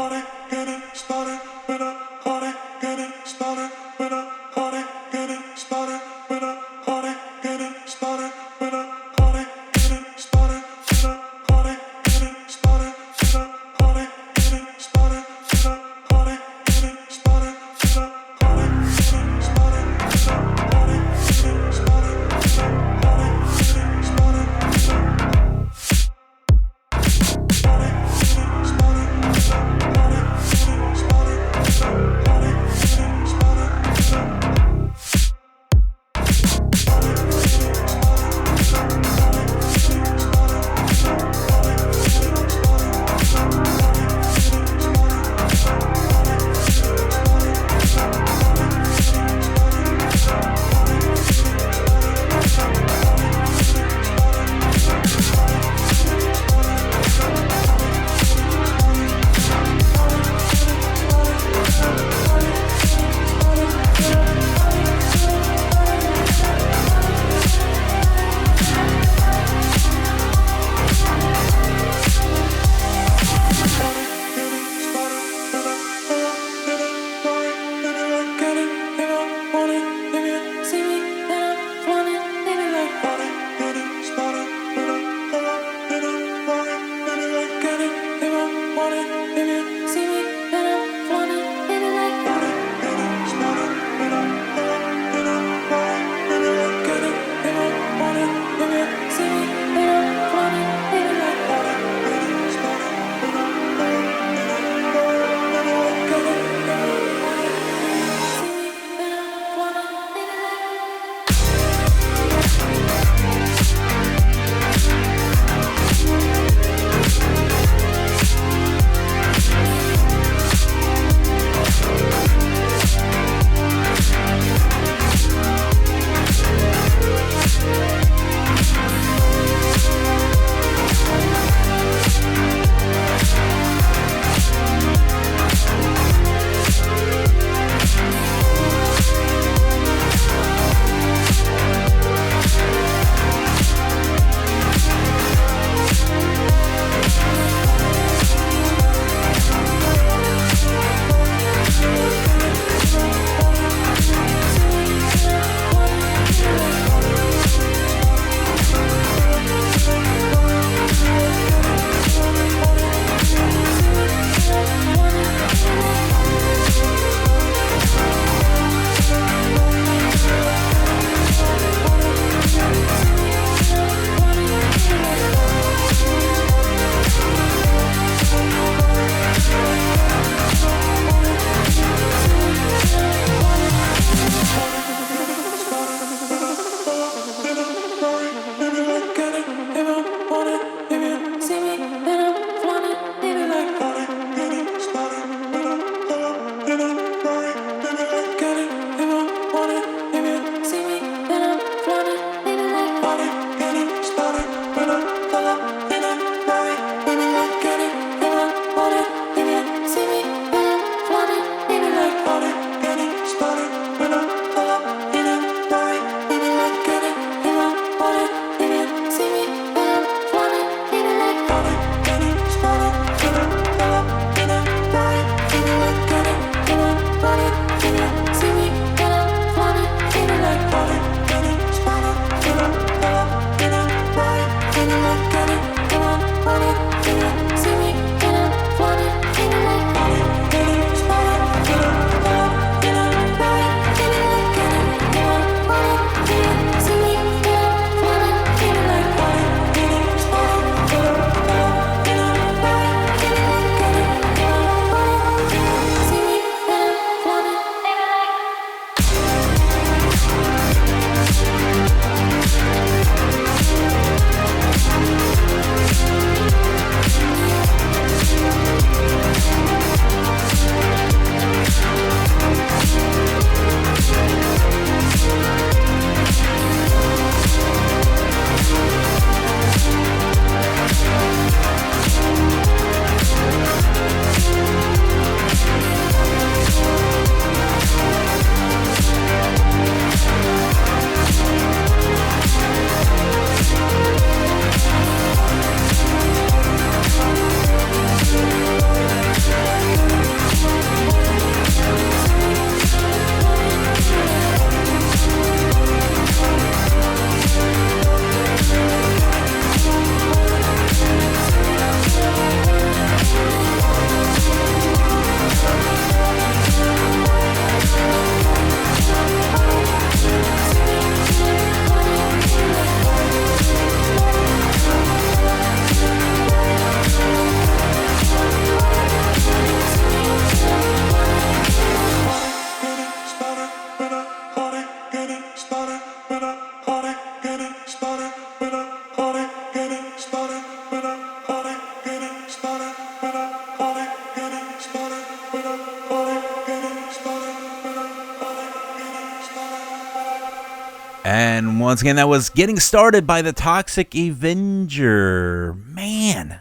once again, that was Getting Started by the Toxic Avenger. Man.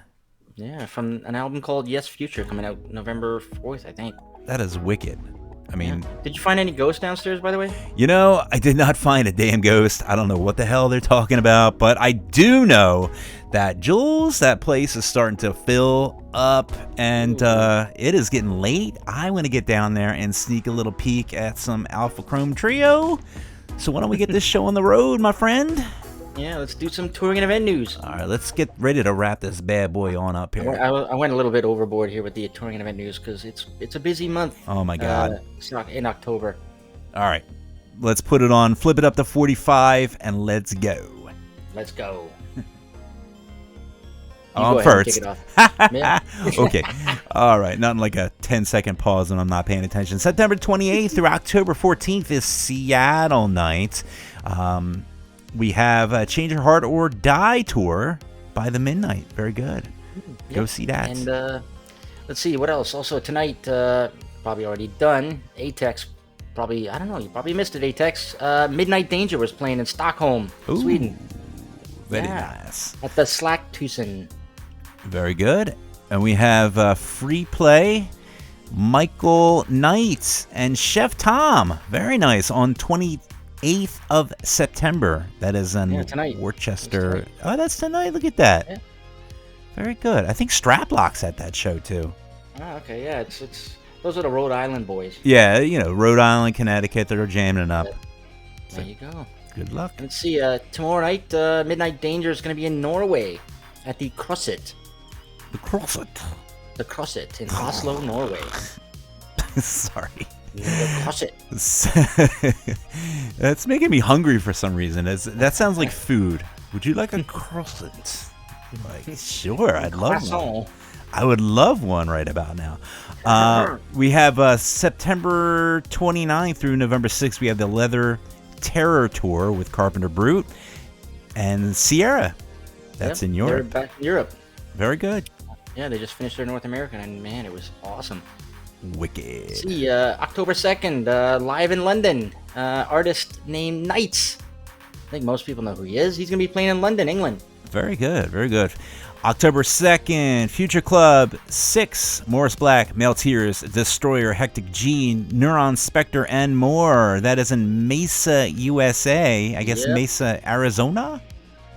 Yeah, from an album called Yes Future, coming out November 4th, I think. That is wicked. I mean... Yeah. Did you find any ghosts downstairs, by the way? You know, I did not find a damn ghost. I don't know what the hell they're talking about, but I do know that Jules, that place is starting to fill up, and it is getting late. I want to get down there and sneak a little peek at some Alpha Chrome Trio. So why don't we get this show on the road, my friend? Yeah, let's do some touring and event news. All right, let's get ready to wrap this bad boy on up here. I went a little bit overboard here with the touring and event news because it's a busy month. Oh my God! In October. All right, let's put it on. Flip it up to 45, and let's go. Let's go. I'm first. Okay. All right. Nothing like a 10-second pause when I'm not paying attention. September 28th through October 14th is Seattle night. We have Change Your Heart or Die tour by the Midnight. Very good. Yep. Go see that. And let's see what else. Also tonight, probably already done. Atex, probably, I don't know. You probably missed it. Atex. Midnight Danger was playing in Stockholm, Sweden. Very nice. At the Slacktusen. Very good. And we have Free Play, Michael Knight, and Chef Tom. Very nice. On 28th of September. That is in Worcester. Oh, that's tonight. Look at that. Yeah. Very good. I think Straplock's at that show too. Oh, okay. Yeah, it's those are the Rhode Island boys. Yeah, you know, Rhode Island, Connecticut, they're jamming it up. There you go. Good luck. Let's see. Tomorrow night, Midnight Danger is going to be in Norway at the Crosset. The Crosset. The Crosset in Oslo, Norway. Sorry. The Crosset. That's making me hungry for some reason. That sounds like food. Would you like a croissant? Like, sure, I'd love one. I would love one right about now. We have September 29th through November 6th. We have the Leather Terror Tour with Carpenter Brute and Sierra. That's in Europe. They're back in Europe. Very good. Yeah, they just finished their North American, and man, it was awesome. Wicked. Let's see, October 2nd, live in London, artist named Knights. I think most people know who he is. He's going to be playing in London, England. Very good, very good. October 2nd, Future Club, 6, Morris Black, Male Tears, Destroyer, Hectic G, Neuron Spectre, and more. That is in Mesa, USA. I guess Mesa, Arizona?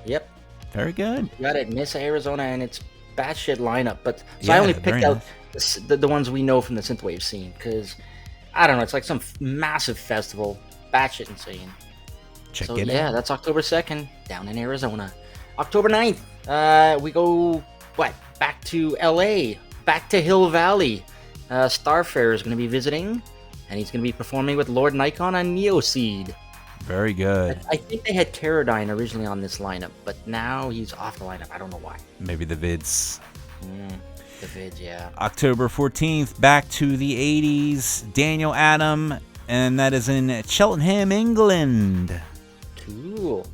Yep. Very good. You got it, Mesa, Arizona, and it's batshit lineup. But so I only picked out the ones we know from the synthwave scene because, I don't know, it's like some massive festival, batshit insane. Check it out. Yeah, that's October 2nd, down in Arizona. October 9th, we go, back to LA, back to Hill Valley. Starfarer is going to be visiting, and he's going to be performing with Lord Nikon and Neoseed. Very good. I think they had Teradyne originally on this lineup, but now he's off the lineup. I don't know why. Maybe the vids. The vids, yeah. October 14th, back to the 80s, Daniel Adam, and that is in Cheltenham, England. Cool.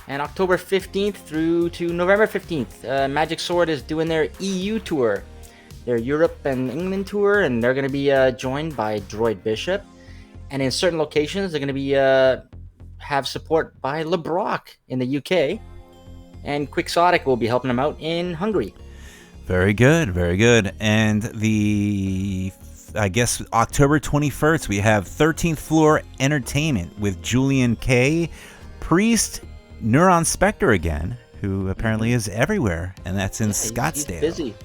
And October 15th through to November 15th, Magic Sword is doing their EU tour, their Europe and England tour, and they're going to be joined by Droid Bishop. And in certain locations, they're going to be have support by LeBrock in the UK, and Quixotic will be helping them out in Hungary. Very good, very good. And I guess October 21st, we have 13th Floor Entertainment with Julian K, Priest, Neuron Spectre again, who apparently is everywhere, and that's in Scottsdale. He's busy.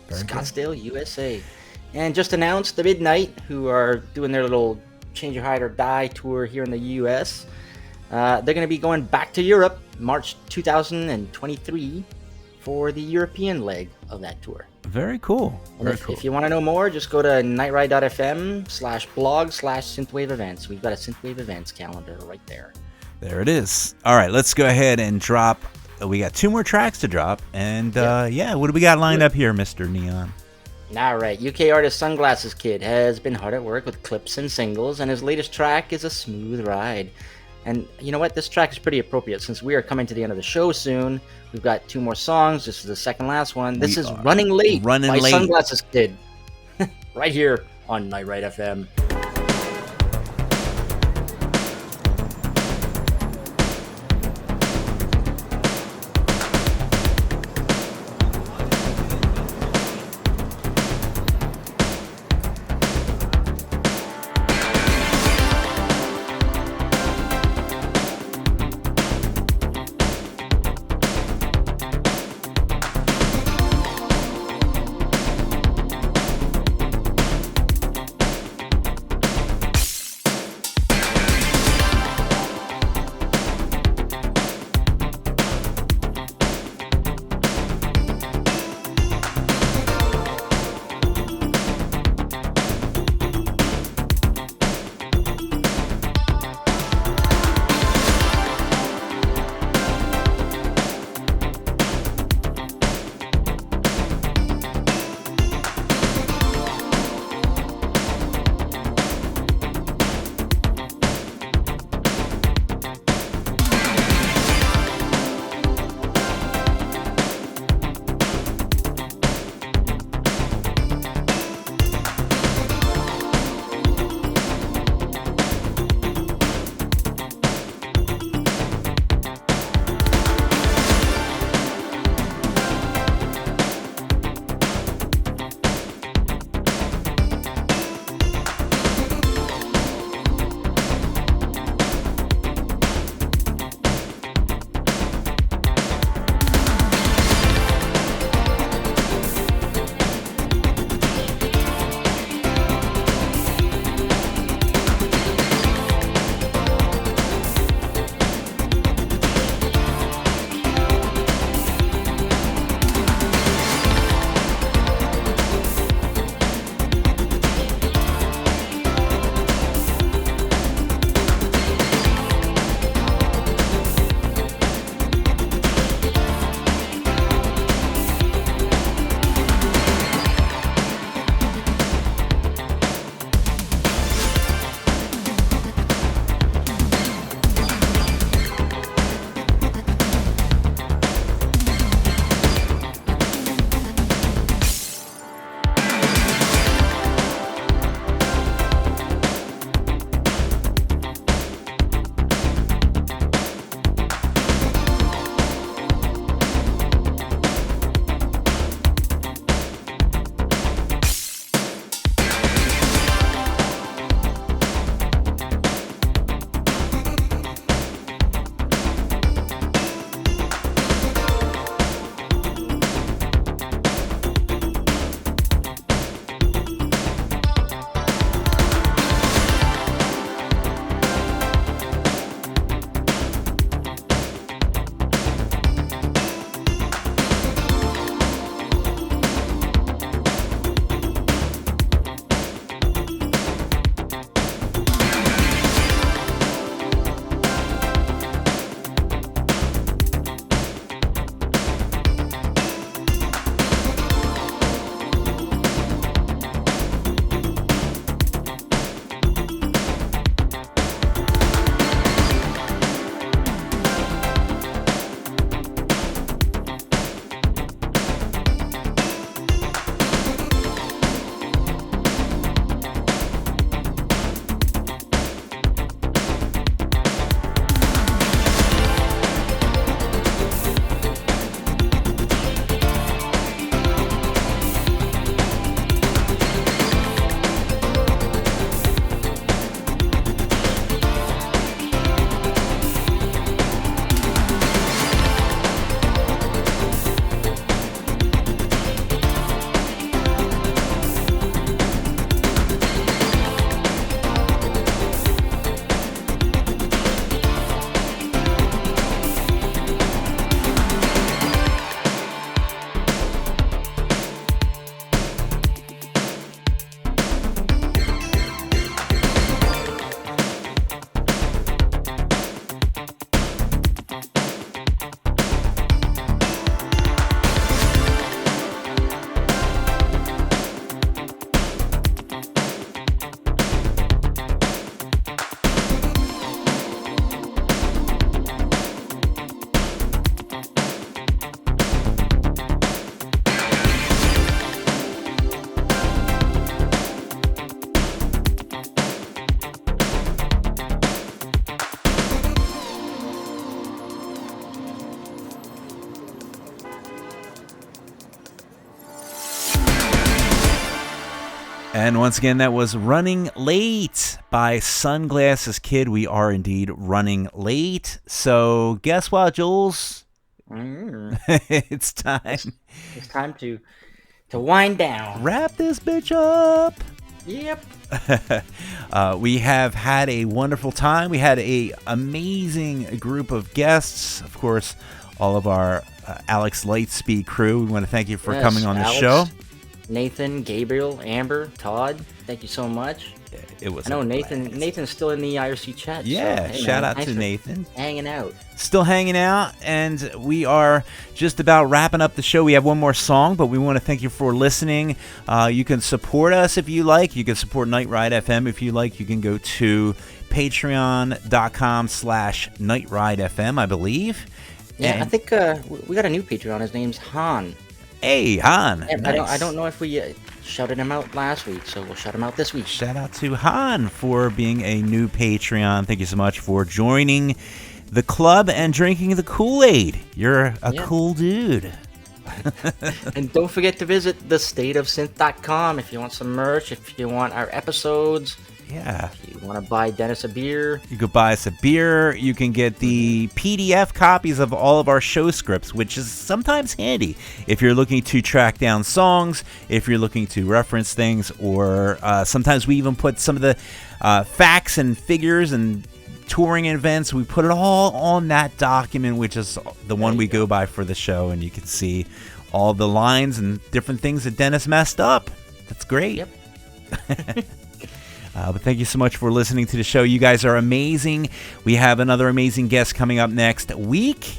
Very Scottsdale, good. USA. And just announced the Midnight, who are doing their little Change Your Hide or Die tour here in the US. They're going to be going back to Europe March 2023 for the European leg of that tour. Very cool. If you want to know more, just go to nightride.fm/blog/synthwave events. We've got a synthwave events calendar right there. There it is. All right, let's go ahead and drop. We got 2 more tracks to drop. And what do we got lined up here, Mr. Neon? All right, UK artist Sunglasses Kid has been hard at work with clips and singles, and his latest track is A Smooth Ride. And you know what? This track is pretty appropriate since we are coming to the end of the show soon. We've got 2 more songs. This is the second last one. This is Running Late by Sunglasses Kid. Right here on Night Ride FM. And once again, that was Running Late by Sunglasses Kid. We are indeed running late. So guess what, Jules? It's time. It's time to wind down. Wrap this bitch up. Yep. We have had a wonderful time. We had a amazing group of guests. Of course, all of our Alex Lightspeed crew. We want to thank you for coming on the show. Nathan, Gabriel, Amber, Todd, thank you so much. It was. I know Nathan's still in the IRC chat. Yeah, so, hey, shout man, out to Nathan. Hanging out. Still hanging out, and we are just about wrapping up the show. We have one more song, but we want to thank you for listening. You can support us if you like. You can support Night Ride FM if you like. You can go to patreon.com/NightRideFM, I believe. Yeah, and I think we got a new Patreon. His name's Han. Hey, Han. Yeah, nice. I don't know if we shouted him out last week, so we'll shout him out this week. Shout out to Han for being a new Patreon. Thank you so much for joining the club and drinking the Kool-Aid. You're a cool dude. And don't forget to visit thestateofsynth.com if you want some merch, if you want our episodes. Yeah. If you want to buy Dennis a beer. You could buy us a beer. You can get the PDF copies of all of our show scripts, which is sometimes handy if you're looking to track down songs, if you're looking to reference things, or sometimes we even put some of the facts and figures and touring events. We put it all on that document, which is the one we go by for the show, and you can see all the lines and different things that Dennis messed up. That's great. Yep. But thank you so much for listening to the show. You guys are amazing. We have another amazing guest coming up next week.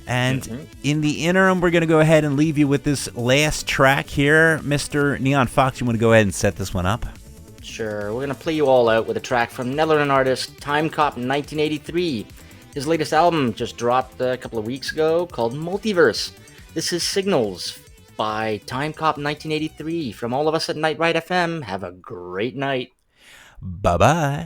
And in the interim, we're going to go ahead and leave you with this last track here. Mr. Neon Fox, you want to go ahead and set this one up? Sure. We're going to play you all out with a track from Netherlands artist Time Cop 1983. His latest album just dropped a couple of weeks ago called Multiverse. This is Signals by Time Cop 1983. From all of us at Night Ride FM, have a great night. Bye-bye.